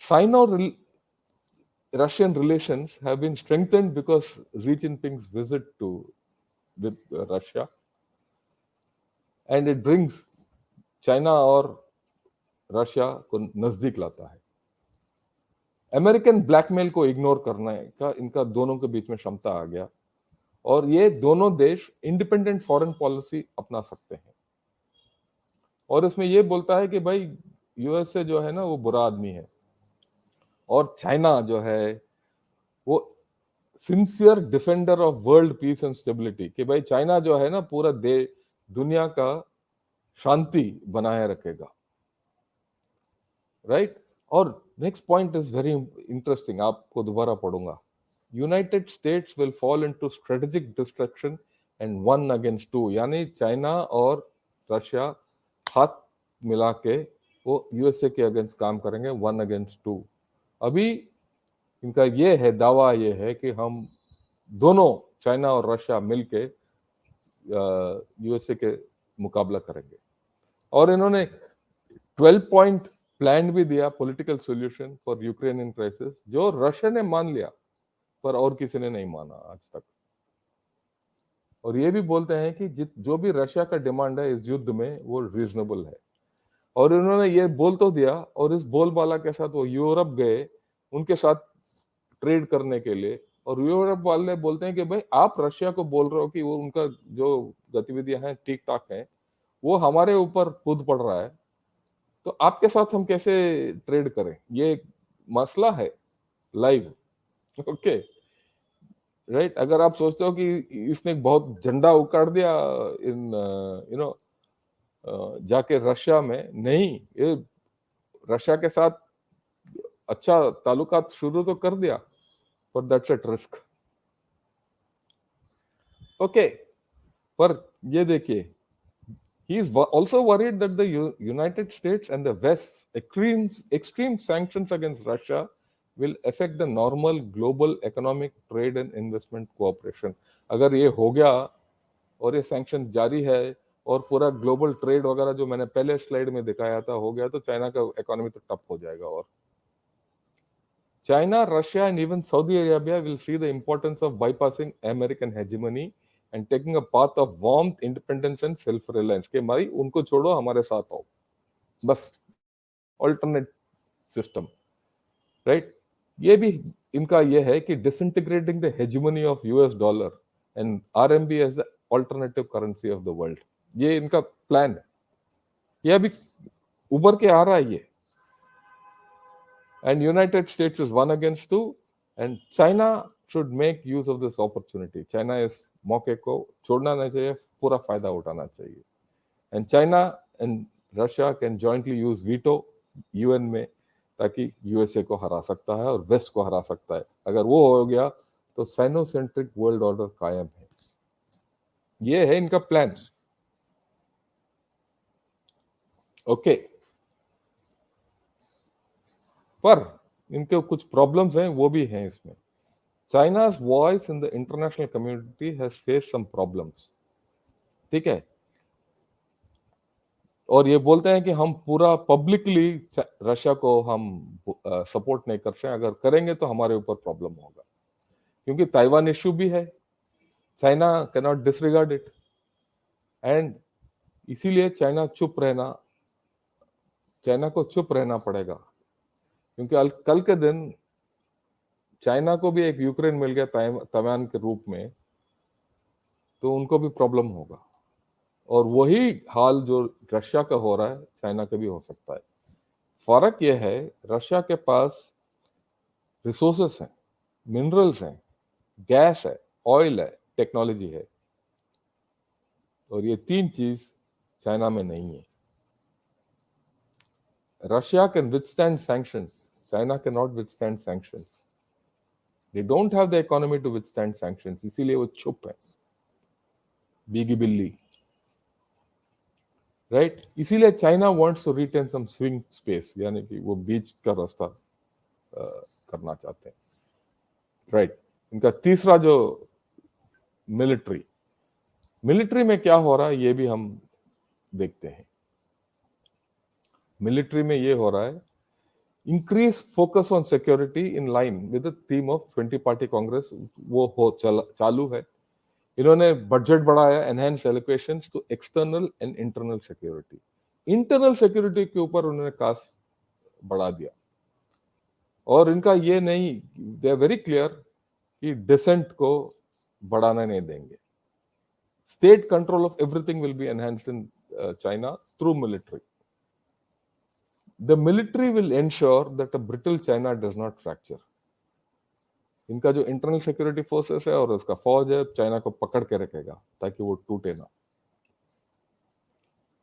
China और Russian relations have been strengthened because Xi Jinping's visit to with Russia, and it brings China और रशिया को नजदीक लाता है. अमेरिकन ब्लैकमेल को इग्नोर करने का इनका दोनों के बीच में क्षमता आ गया, और ये दोनों देश इंडिपेंडेंट फॉरेन पॉलिसी अपना सकते हैं. और इसमें ये बोलता है कि भाई यूएसए जो है ना वो बुरा आदमी है, और चाइना जो है वो sincere defender of world peace and stability, कि भाई चाइना जो है ना पूरा दुनिया का शांति बनाए रखेगा, राइट. और next point is very interesting, आपको दोबारा पढ़ूंगा. United States will fall into strategic destruction and one against two, यानी चाइना और रशिया हाथ मिला के वो यूएसए के अगेंस्ट काम करेंगे, 1 against 2. अभी इनका ये है, दावा ये है कि हम दोनों चाइना और रशिया मिलके यूएसए के मुकाबला करेंगे. और इन्होंने 12-point प्लान भी दिया, political solution for Ukrainian crisis, जो रशिया ने मान लिया पर और किसी ने नहीं माना आज तक. और ये भी बोलते हैं कि जो भी रशिया का डिमांड है इस युद्ध में वो रीजनेबल है. और इन्होंने ये बोल तो दिया, और इस बोलबाला के साथ वो यूरोप गए उनके साथ ट्रेड करने के लिए, और यूरोप वाले बोलते हैं कि भाई आप रशिया को बोल रहे हो कि वो उनका जो गतिविधियां हैं ठीक ठाक हैं, वो हमारे ऊपर कूद पड़ रहा है, तो आपके साथ हम कैसे ट्रेड करें. ये मसला है लाइव. Okay, right. अगर आप सोचते हो कि इसने बहुत झंडा उखाड़ दिया इन जाके रशिया में, नहीं, ये रशिया के साथ अच्छा ताल्लुकात शुरू तो कर दिया, पर दैट्स एट रिस्क. ओके, पर ये देखिए, he is also worried that the United States and the West's extreme sanctions against Russia will affect the normal global economic trade and investment cooperation. अगर ये हो गया और ये सैंक्शन जारी है और पूरा ग्लोबल ट्रेड वगैरह जो मैंने पहले स्लाइड में दिखाया था हो गया, तो चाइना का इकोनॉमी तो टप हो जाएगा. और China, Russia, and even Saudi Arabia will see the importance of bypassing American hegemony and taking a path of warmth, independence, and self-reliance. कि भाई उनको छोड़ो, हमारे साथ आओ, बस alternate system, right? ये भी इनका ये है कि disintegrating the hegemony of US dollar and RMB as the alternative currency of the world. ये इनका प्लान है, ये अभी उभर के आ रहा है ये। And United States is one against two, and China should make use of this opportunity. China इस मौके को छोड़ना नहीं चाहिए, पूरा फायदा उठाना चाहिए। And China and Russia can jointly use veto UN में, ताकि USA को हरा सकता है और वेस्ट को हरा सकता है। अगर वो हो गया तो साइनोसेंट्रिक वर्ल्ड ऑर्डर कायम है। ये है इनका प्लान। ओके, पर इनके कुछ प्रॉब्लम्स हैं, वो भी हैं इसमें। China's voice in the international community has faced some problems, ठीक है। और ये बोलते हैं कि हम पूरा पब्लिकली रशिया को हम सपोर्ट नहीं कर रहे हैं, अगर करेंगे तो हमारे ऊपर प्रॉब्लम होगा, क्योंकि ताइवान इश्यू भी है। China can not disregard it, and इसीलिए चाइना को चुप रहना पड़ेगा, क्योंकि कल के दिन चाइना को भी एक यूक्रेन मिल गया ताइवान के रूप में, तो उनको भी प्रॉब्लम होगा। और वही हाल जो रशिया का हो रहा है, चाइना का भी हो सकता है। फर्क यह है, रशिया के पास रिसोर्सेस हैं, मिनरल्स हैं, गैस है, ऑयल है, टेक्नोलॉजी है, और ये तीन चीज चाइना में नहीं है। Russia can withstand sanctions, China can not withstand sanctions. They don't have the economy to withstand sanctions, इसीलिए वो चुप है, बीगी बिल्ली, राइट। इसीलिए China wants to retain some swing space, यानी कि वो बीच का रास्ता करना चाहते हैं, राइट। इनका तीसरा जो मिलिट्री में क्या हो रहा है, ये भी हम देखते हैं। मिलिट्री में ये हो रहा है, increase focus on security in line with the theme of 20 party Congress, वो चालू है। इन्होंने बजट बढ़ाया, enhance allocations to external and internal security. Internal security के ऊपर उन्होंने कास्ट बढ़ा दिया, और इनका ये नहीं, दे आर वेरी क्लियर कि डिसेंट को बढ़ाना नहीं देंगे। State control of everything will be enhanced in China through military. The military will ensure that a brittle China does not fracture. इनका जो इंटरनल सिक्योरिटी फोर्सेस है और उसका फौज है, चाइना को पकड़ के रखेगा ताकि वो टूटे ना।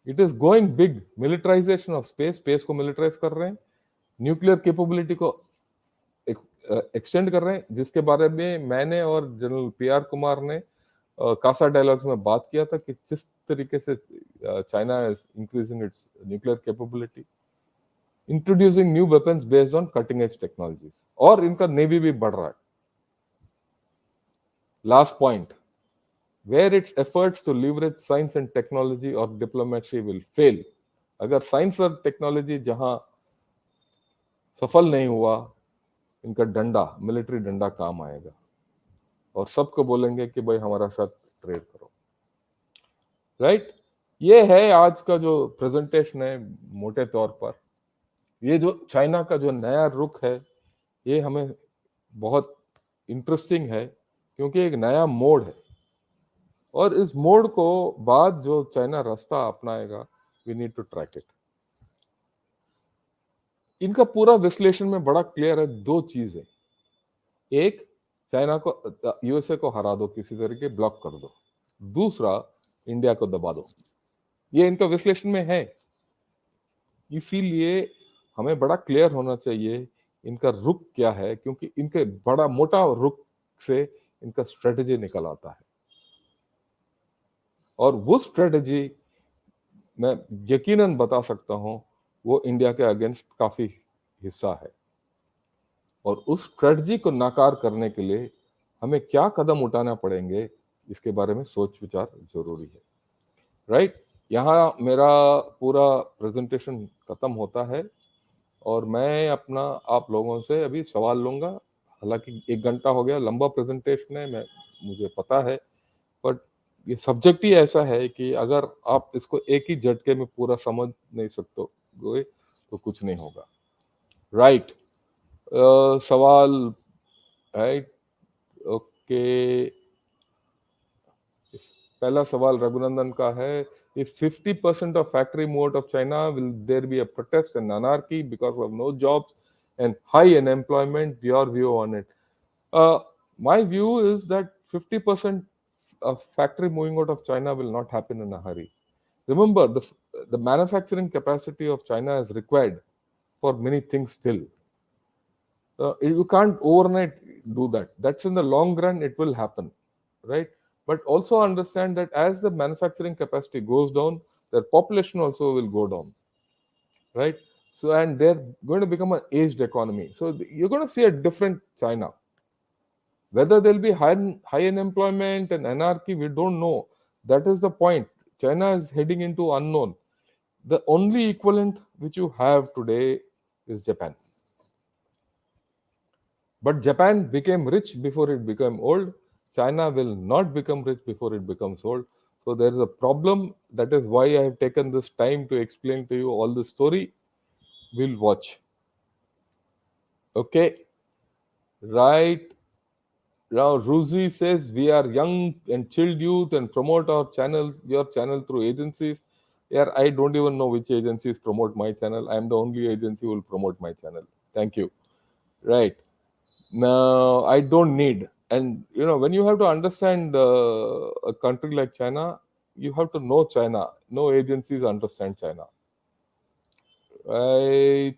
It is going big, militarisation of space को मिलिटराइज कर रहे हैं, न्यूक्लियर कैपेबिलिटी को एक्सटेंड कर रहे हैं, जिसके बारे में मैंने और जनरल PR कुमार ने कासा डायलॉग्स में बात किया था कि जिस तरीके से China is increasing its nuclear capability, introducing new weapons based on cutting edge technologies, और इनका नेवी भी बढ़ रहा है। Last point, where its efforts to leverage science and technology or diplomacy will fail, अगर साइंस और टेक्नोलॉजी जहां सफल नहीं हुआ, इनका डंडा, मिलिट्री डंडा काम आएगा, और सबको बोलेंगे कि भाई हमारा साथ ट्रेड करो, राइट। ये है आज का जो प्रेजेंटेशन है मोटे तौर पर। ये जो चाइना का जो नया रुख है, ये हमें बहुत इंटरेस्टिंग है, क्योंकि एक नया मोड़ है, और इस मोड़ को बाद जो चाइना रास्ता अपनाएगा, we need to track it. इनका पूरा विश्लेषण में बड़ा क्लियर है, दो चीज है। एक, चाइना को, USA को हरा दो, किसी तरीके ब्लॉक कर दो। दूसरा, इंडिया को दबा दो। ये इनका विश्लेषण में है। इसीलिए हमें बड़ा क्लियर होना चाहिए इनका रुख क्या है, क्योंकि इनके बड़ा मोटा रुख से इनका स्ट्रेटेजी निकल आता है, और वो स्ट्रेटेजी मैं यकीनन बता सकता हूं, वो इंडिया के अगेंस्ट काफी हिस्सा है, और उस स्ट्रेटजी को नाकार करने के लिए हमें क्या कदम उठाना पड़ेंगे, इसके बारे में सोच विचार जरूरी है, राइट। यहाँ मेरा पूरा प्रेजेंटेशन खत्म होता है, और मैं अपना आप लोगों से अभी सवाल लूंगा। हालांकि 1 घंटा हो गया, लंबा प्रेजेंटेशन है, मुझे पता है, बट ये सब्जेक्ट ही ऐसा है कि अगर आप इसको एक ही झटके में पूरा समझ नहीं सकते तो कुछ नहीं होगा, राइट। सवाल, राइट, ओके। पहला सवाल रघुनंदन का है, if 50% of factory move out of China, will there be a protest and anarchy because of no jobs and high unemployment? Your view on it? Uh, my view is that 50% of factory moving out of China will not happen in a hurry. Remember, the manufacturing capacity of China is required for many things still. You can't overnight do that. That's in the long run, it will happen, right? But also understand that as the manufacturing capacity goes down, their population also will go down, right? So, and they're going to become an aged economy. So, you're going to see a different China. Whether there'll be high unemployment and anarchy, we don't know. That is the point. China is heading into unknown. The only equivalent which you have today is Japan. But Japan became rich before it became old. China will not become rich before it becomes old. So there is a problem. That is why I have taken this time to explain to you all the story. We'll watch. Okay. Right. Now Ruzi says we are young and chilled youth and promote your channel through agencies. Yeah, I don't even know which agencies promote my channel. I am the only agency who will promote my channel. Thank you. Right. No, I don't need. And when you have to understand a country like China, you have to know China. No agencies understand China. Right.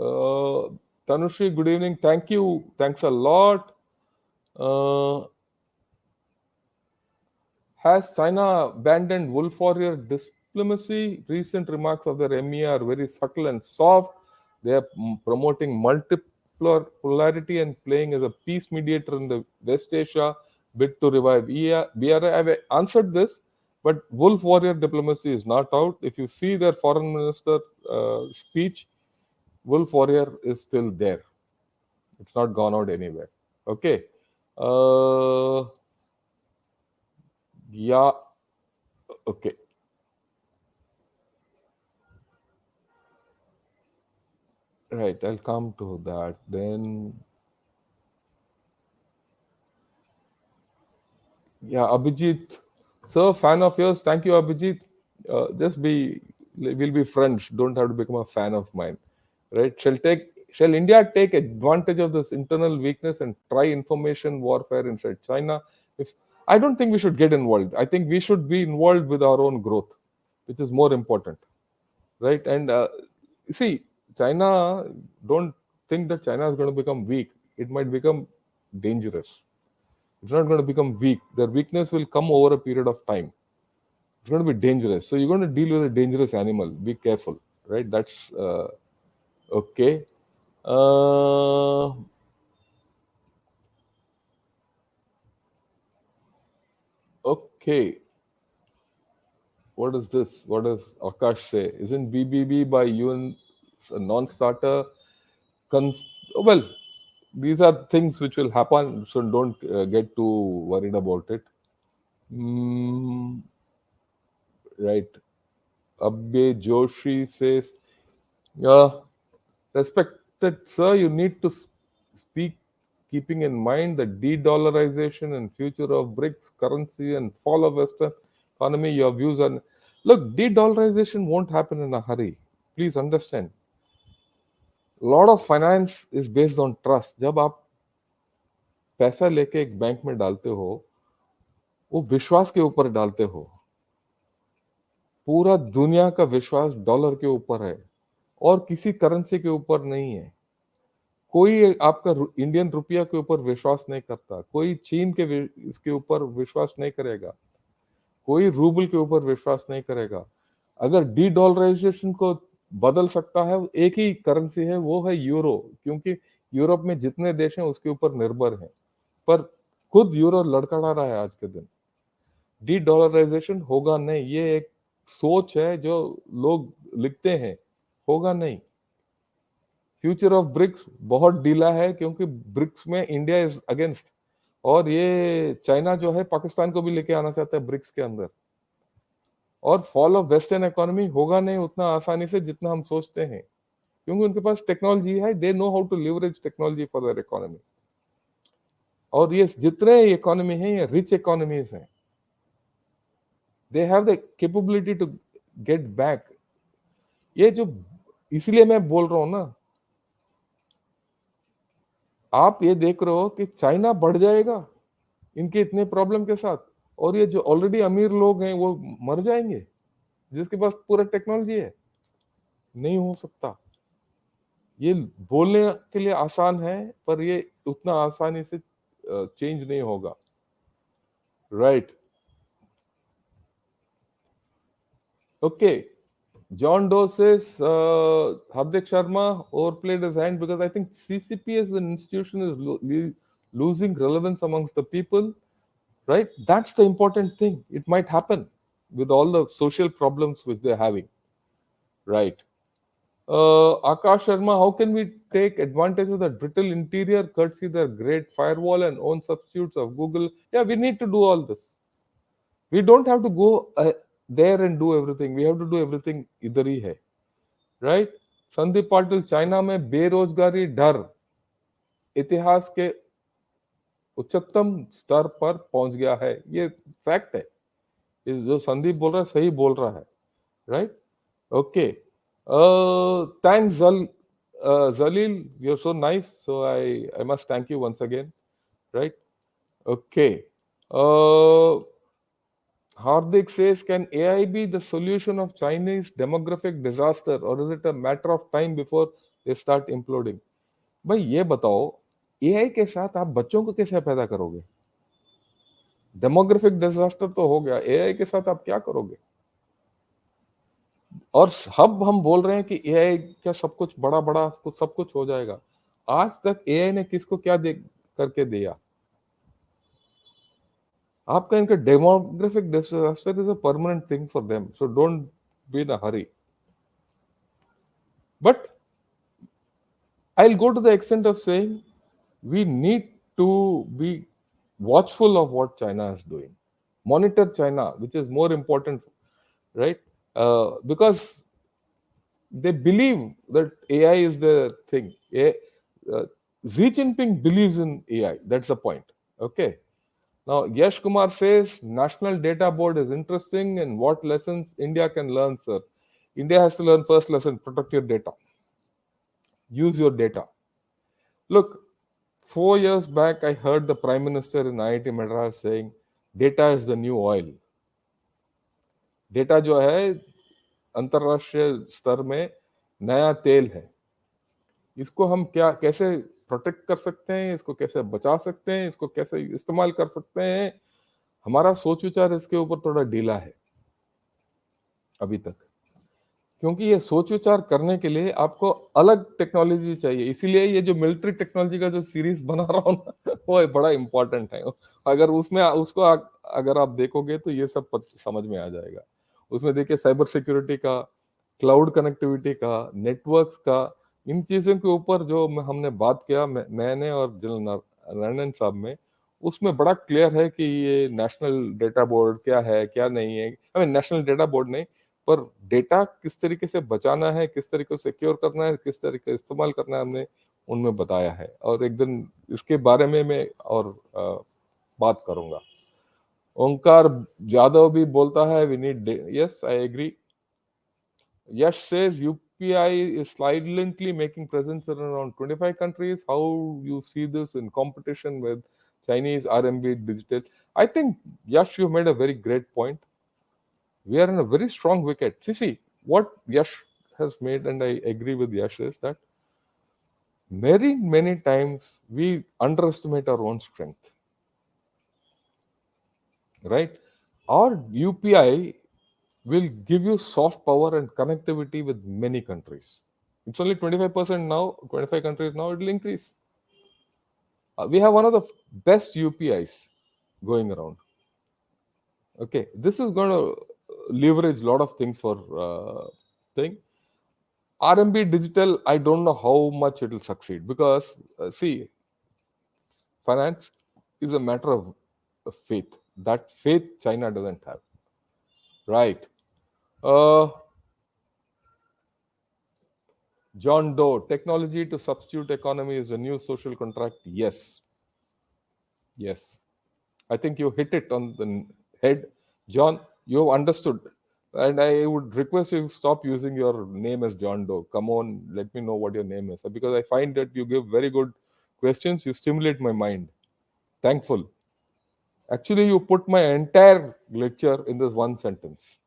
Uh, Tanushri, good evening. Thank you. Thanks a lot. Uh, Has China abandoned wolf warrior diplomacy? Recent remarks of their MEA are very subtle and soft. They are promoting multipolarity and playing as a peace mediator in the West Asia bid to revive BRI. I have answered this, but wolf warrior diplomacy is not out. If you see their foreign minister speech, wolf warrior is still there. It's not gone out anywhere. Okay. Yeah. Okay. Right, I'll come to that. Then, yeah, Abhijit, sir, fan of yours. Thank you, Abhijit. We'll be friends. Don't have to become a fan of mine, right? Shall India take advantage of this internal weakness and try information warfare inside China? If I don't think we should get involved. I think we should be involved with our own growth, which is more important, right? And see, China, don't think that China is going to become weak. It might become dangerous. It's not going to become weak. Their weakness will come over a period of time. It's going to be dangerous. So you're going to deal with a dangerous animal. Be careful, right? That's okay. Uh, okay. What is this? What does Akash say? Isn't BBB by UN a non-starter? Well, these are things which will happen, so don't get too worried about it. Mm, right. Abbe Joshi says, uh, respected sir, you need to speak keeping in mind the de-dollarization and future of BRICS currency and fall of Western economy. Your views on look, de-dollarization won't happen in a hurry. Please understand. A lot of finance is based on trust. जब आप पैसा लेके एक bank में डालते हो, वो विश्वास के ऊपर डालते हो. पूरा दुनिया का विश्वास डॉलर के ऊपर है और किसी करेंसी के ऊपर नहीं है. कोई आपका इंडियन रुपया के ऊपर विश्वास नहीं करता. कोई चीन के इसके ऊपर विश्वास नहीं करेगा. कोई रूबल के ऊपर विश्वास नहीं करेगा. अगर डी डॉलराइजेशन को बदल सकता है, एक ही करेंसी है, वो है यूरो, क्योंकि यूरोप में जितने देश हैं उसके ऊपर निर्भर हैं. पर खुद यूरो लड़खड़ा रहा है आज के दिन. डी डॉलराइजेशन होगा नहीं. ये एक सोच है जो लोग लिखते हैं. होगा नहीं. फ्यूचर ऑफ ब्रिक्स बहुत ढीला है, क्योंकि ब्रिक्स में इंडिया इज अगेंस्ट, और ये चाइना जो है पाकिस्तान को भी लेके आना चाहता है ब्रिक्स के अंदर. और फॉल ऑफ वेस्टर्न इकोनॉमी होगा नहीं उतना आसानी से जितना हम सोचते हैं, क्योंकि उनके पास टेक्नोलॉजी है. They know how to leverage technology for their economy. और ये जितने इकोनॉमी हैं ये रिच इकोनॉमीज हैं, they have the capability to get back. ये जो, इसलिए मैं बोल रहा हूं ना, आप ये देख रहे हो कि चाइना बढ़ जाएगा इनके इतने प्रॉब्लम के साथ, और ये जो ऑलरेडी अमीर लोग हैं वो मर जाएंगे जिसके पास पूरा टेक्नोलॉजी है। नहीं हो सकता। ये बोलने के लिए आसान है, पर ये उतना आसानी से चेंज नहीं होगा। Right, okay. John Doe says Hardik Sharma overplayed his hand because I think CCP as an institution is losing relevance amongst the people. Right, that's the important thing. It might happen with all the social problems which they're having. Right. Akash Sharma, how can we take advantage of that brittle interior, courtesy their great firewall and own substitutes of Google? Yeah, we need to do all this. We don't have to go there and do everything. We have to do everything idhar hi hai. Right? Sandeep Patil, China में बेरोजगारी डर इतिहास के उच्चतम स्तर पर पहुंच गया है। ये फैक्ट है, ये जो संदीप बोल रहा है सही बोल रहा है। Right, okay. Thanks Zalil, you're so nice, so I must thank you once again. Right, okay. Hardik says, can AI be the solution of Chinese demographic disaster, or is it a matter of time before they start imploding? भाई ये बताओ, AI के साथ आप बच्चों को कैसे पैदा करोगे? डेमोग्राफिक डिजास्टर तो हो गया, एआई के साथ आप क्या करोगे? और अब हम बोल रहे हैं कि एआई क्या सब कुछ बड़ा बड़ा सब कुछ हो जाएगा। आज तक एआई ने किसको क्या दे करके दिया? आपका इनका demographic disaster is a permanent thing for them, so don't be in a Hari. But I'll go to the extent of saying we need to be watchful of what China is doing. Monitor China, which is more important, right? Because they believe that AI is the thing. Xi Jinping believes in AI. That's the point. Okay. Now, Yash Kumar says National Data Board is interesting, and what lessons India can learn, sir? India has to learn first lesson: protect your data. Use your data. Look, 4 years back, I heard the Prime Minister in IIT Madras saying, data is the new oil. Data जो है अंतरराष्ट्रीय स्तर में नया तेल है। इसको हम क्या कैसे प्रोटेक्ट कर सकते हैं, इसको कैसे बचा सकते हैं, इसको कैसे इस्तेमाल कर सकते हैं, हमारा सोच विचार इसके ऊपर थोड़ा ढीला है अभी तक, क्योंकि ये सोच विचार करने के लिए आपको अलग टेक्नोलॉजी चाहिए। इसीलिए ये जो मिलिट्री टेक्नोलॉजी का जो सीरीज बना रहा हूँ ना, वो बड़ा इंपॉर्टेंट है। अगर उसमें उसको अगर आप देखोगे तो ये सब समझ में आ जाएगा। उसमें देखिए साइबर सिक्योरिटी का, क्लाउड कनेक्टिविटी का, नेटवर्क्स का, इन चीजों के ऊपर जो हमने बात किया, मैंने और जनरल नारायणन साहब में, उसमें बड़ा क्लियर है कि ये नेशनल डेटा बोर्ड क्या है क्या नहीं है। I mean national data board नहीं, पर डेटा किस तरीके से बचाना है, किस तरीके से सिक्योर करना है, किस तरीके से इस्तेमाल करना है, हमने उनमें बताया है। और एक दिन इसके बारे में मैं और बात करूंगा। ओंकार यादव भी बोलता है we need, yes I agree. Yash says UPI is silently making presence in around 25 countries. How you see this in competition with Chinese RMB digital? I think, Yash, you made a very great point. We are in a very strong wicket. See, what Yash has made, and I agree with Yash, is that many times we underestimate our own strength. Right? Our UPI will give you soft power and connectivity with many countries. It's only 25% now, 25 countries now, it will increase. We have one of the best UPIs going around. Okay, this is going to leverage a lot of things for thing. RMB digital, I don't know how much it will succeed, because see, finance is a matter of faith. That faith China doesn't have. Right. John Doe, technology to substitute economy is a new social contract. Yes. Yes. I think you hit it on the head. John, you have understood. And I would request you stop using your name as John Doe. Come on, let me know what your name is. Because I find that you give very good questions. You stimulate my mind. Thankful. Actually, you put my entire lecture in this one sentence.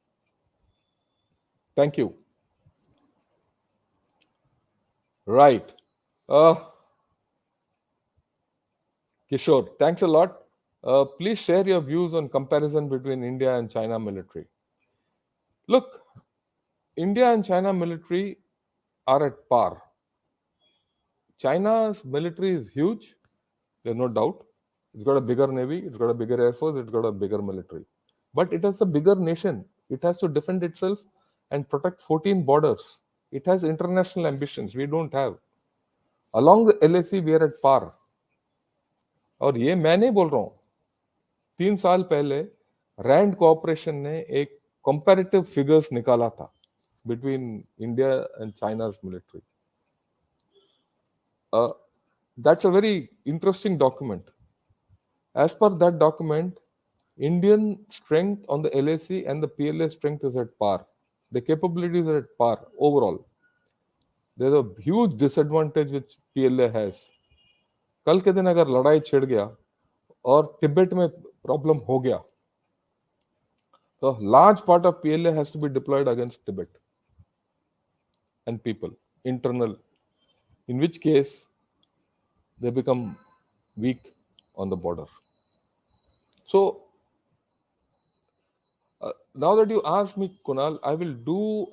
Thank you. Right. Uh, Kishore, thanks a lot. Please share your views on comparison between India and China military. Look, India and China military are at par. China's military is huge, there's no doubt. It's got a bigger navy, it's got a bigger air force, it's got a bigger military. But it is a bigger nation. It has to defend itself and protect 14 borders. It has international ambitions. We don't have. Along the LAC, we are at par. और ये मैं नहीं बोल रहा हूँ 3 साल पहले Rand cooperation ने एक कंपैरेटिव फिगर्स निकाला था between India and China's military. That's a very interesting document. As per that document, Indian strength on the LAC and the PLA strength is at par. The capabilities are at par overall. There's a huge disadvantage which PLA has. कल के दिन अगर लड़ाई छिड़ गया और तिब्बत में problem हो गया तो large part of PLA has to be deployed against Tibet and people, internal, in which case they become weak on the border. So now that you asked me, Kunal, I will do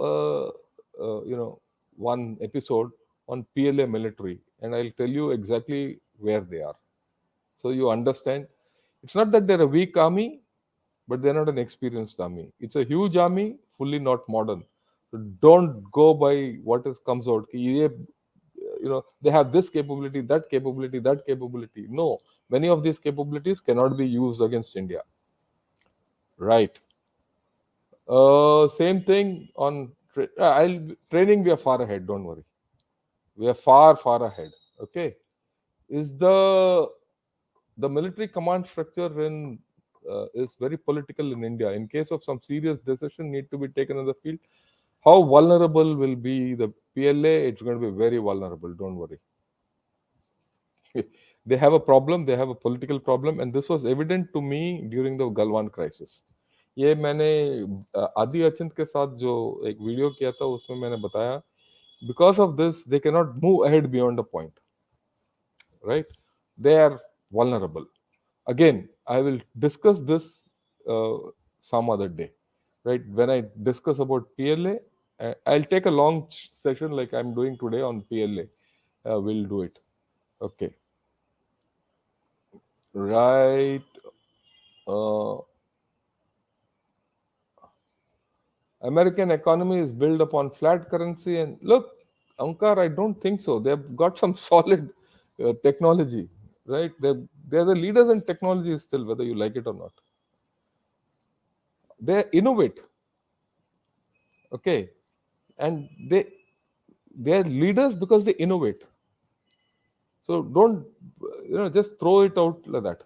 one episode on PLA military, and I'll tell you exactly where they are, so you understand. It's not that they're a weak army, but they're not an experienced army. It's a huge army, fully not modern. So don't go by what comes out. They have this capability, that capability, that capability. No, many of these capabilities cannot be used against India. Right. Same thing on training. We are far ahead. Don't worry. We are far, far ahead. Okay. Is the military command structure in is very political in India. In case of some serious decision need to be taken in the field, how vulnerable will be the PLA? It's going to be very vulnerable. Don't worry. They have a problem. They have a political problem, and this was evident to me during the Galwan crisis. ये मैंने आदि अचिंत के साथ जो एक video किया था उसमें मैंने बताया because of this they cannot move ahead beyond a point, right? They are vulnerable. Again, I will discuss this some other day, right? When I discuss about PLA, I'll take a long session like I'm doing today on PLA. We'll do it. Okay. Right. uh, American economy is built upon flat currency. And look, Ankar, I don't think so. They've got some solid technology, right? They're the leaders in technology still, whether you like it or not. They innovate, okay, and they're leaders because they innovate. So don't just throw it out like that.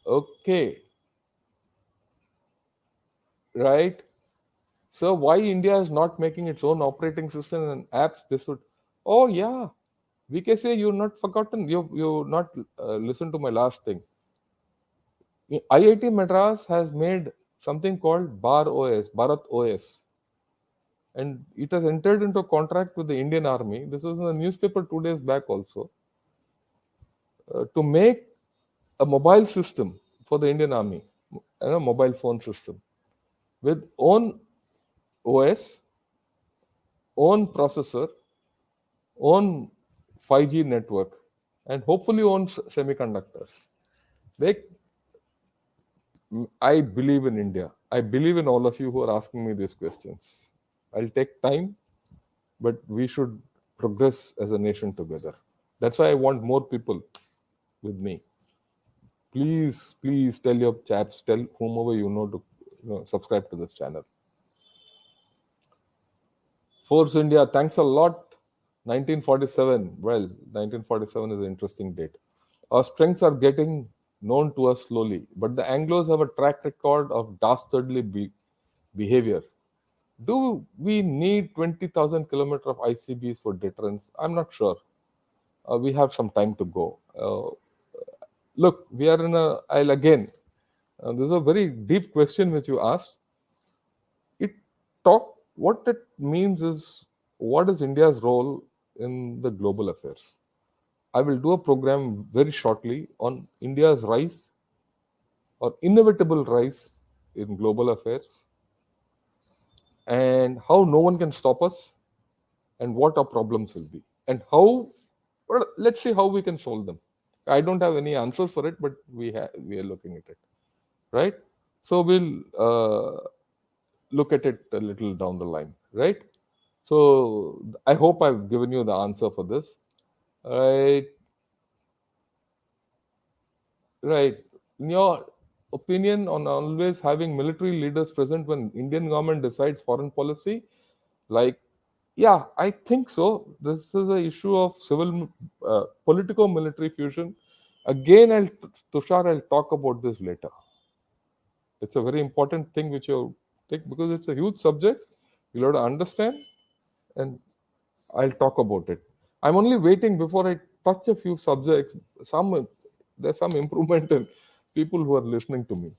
Okay, right? So why India is not making its own operating system and apps? This would. Oh yeah, VKC, you're not forgotten. You not listened to my last thing. IIT Madras has made something called Bar OS, Bharat OS, and it has entered into a contract with the Indian Army. This was in the newspaper 2 days back also, to make a mobile system for the Indian Army, a mobile phone system with own OS, own processor, own 5G network, and hopefully own semiconductors. They I believe in India. I believe in all of you who are asking me these questions. I'll take time, but we should progress as a nation together. That's why I want more people with me. Please, please tell your chaps, tell whomever you know to subscribe to this channel. Force India, thanks a lot. 1947. Well, 1947 is an interesting date. Our strengths are getting known to us slowly, but the Anglos have a track record of dastardly behavior. Do we need 20,000 kilometers of ICBs for deterrence? I'm not sure. We have some time to go. Look, we are in a. I'll again. This is a very deep question which you asked. It talk. What it means is, what is India's role in the global affairs? I will do a program very shortly on India's rise or inevitable rise in global affairs, and how no one can stop us, and what our problems will be, and how, well, let's see how we can solve them. I don't have any answers for it, but we are looking at it, right? So we'll look at it a little down the line, right? So I hope I've given you the answer for this, right? Right. In your opinion on always having military leaders present when Indian government decides foreign policy, like, yeah, I think so. This is a issue of civil, politico-military fusion. Again, Tushar, I'll talk about this later. It's a very important thing which you take because it's a huge subject. You'll have to understand, and I'll talk about it. I'm only waiting before I touch a few subjects. There's some improvement in people who are listening to me.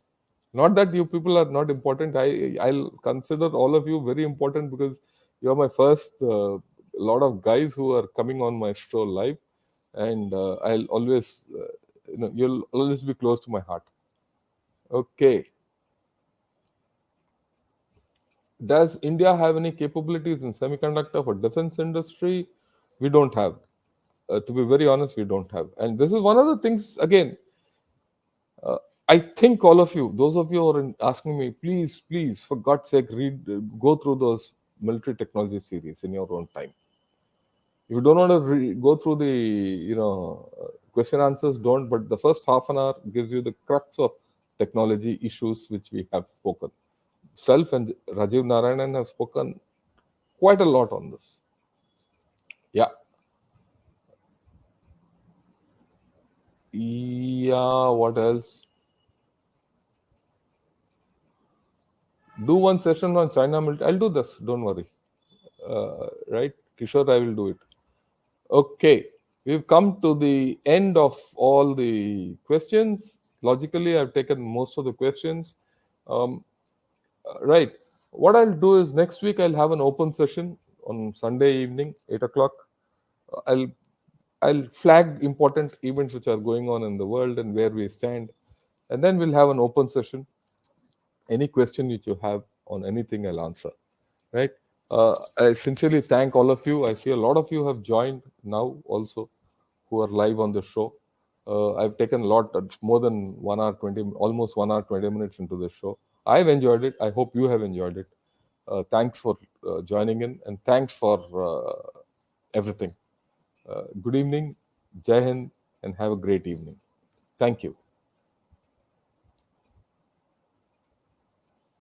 Not that you people are not important. I'll consider all of you very important because you're my first lot of guys who are coming on my show live, and I'll always, you'll always be close to my heart. Okay. Does India have any capabilities in semiconductor for defense industry? We don't have. To be very honest, we don't have. And this is one of the things, again, I think all of you, those of you who are asking me, please, for God's sake, go through those military technology series in your own time. If you don't want to go through the, question answers, don't. But the first half an hour gives you the crux of technology issues which we have spoken. Self and Rajiv Narayanan have spoken quite a lot on this. Yeah. Yeah, what else? Do one session on China military. I'll do this. Don't worry. Right, Kishore, I will do it. Okay, we've come to the end of all the questions. Logically, I've taken most of the questions. Um, right. What I'll do is next week I'll have an open session on Sunday evening, 8 o'clock. I'll I'll flag important events which are going on in the world and where we stand, and then we'll have an open session. Any question which you have on anything, I'll answer. Right. I sincerely thank all of you. I see a lot of you have joined now also, who are live on the show. I've taken a lot, more than 1 hour 20, almost 1 hour 20 minutes into the show. I've enjoyed it. I hope you have enjoyed it. Thanks for joining in, and thanks for everything. Good evening, Jai Hind, and have a great evening. Thank you.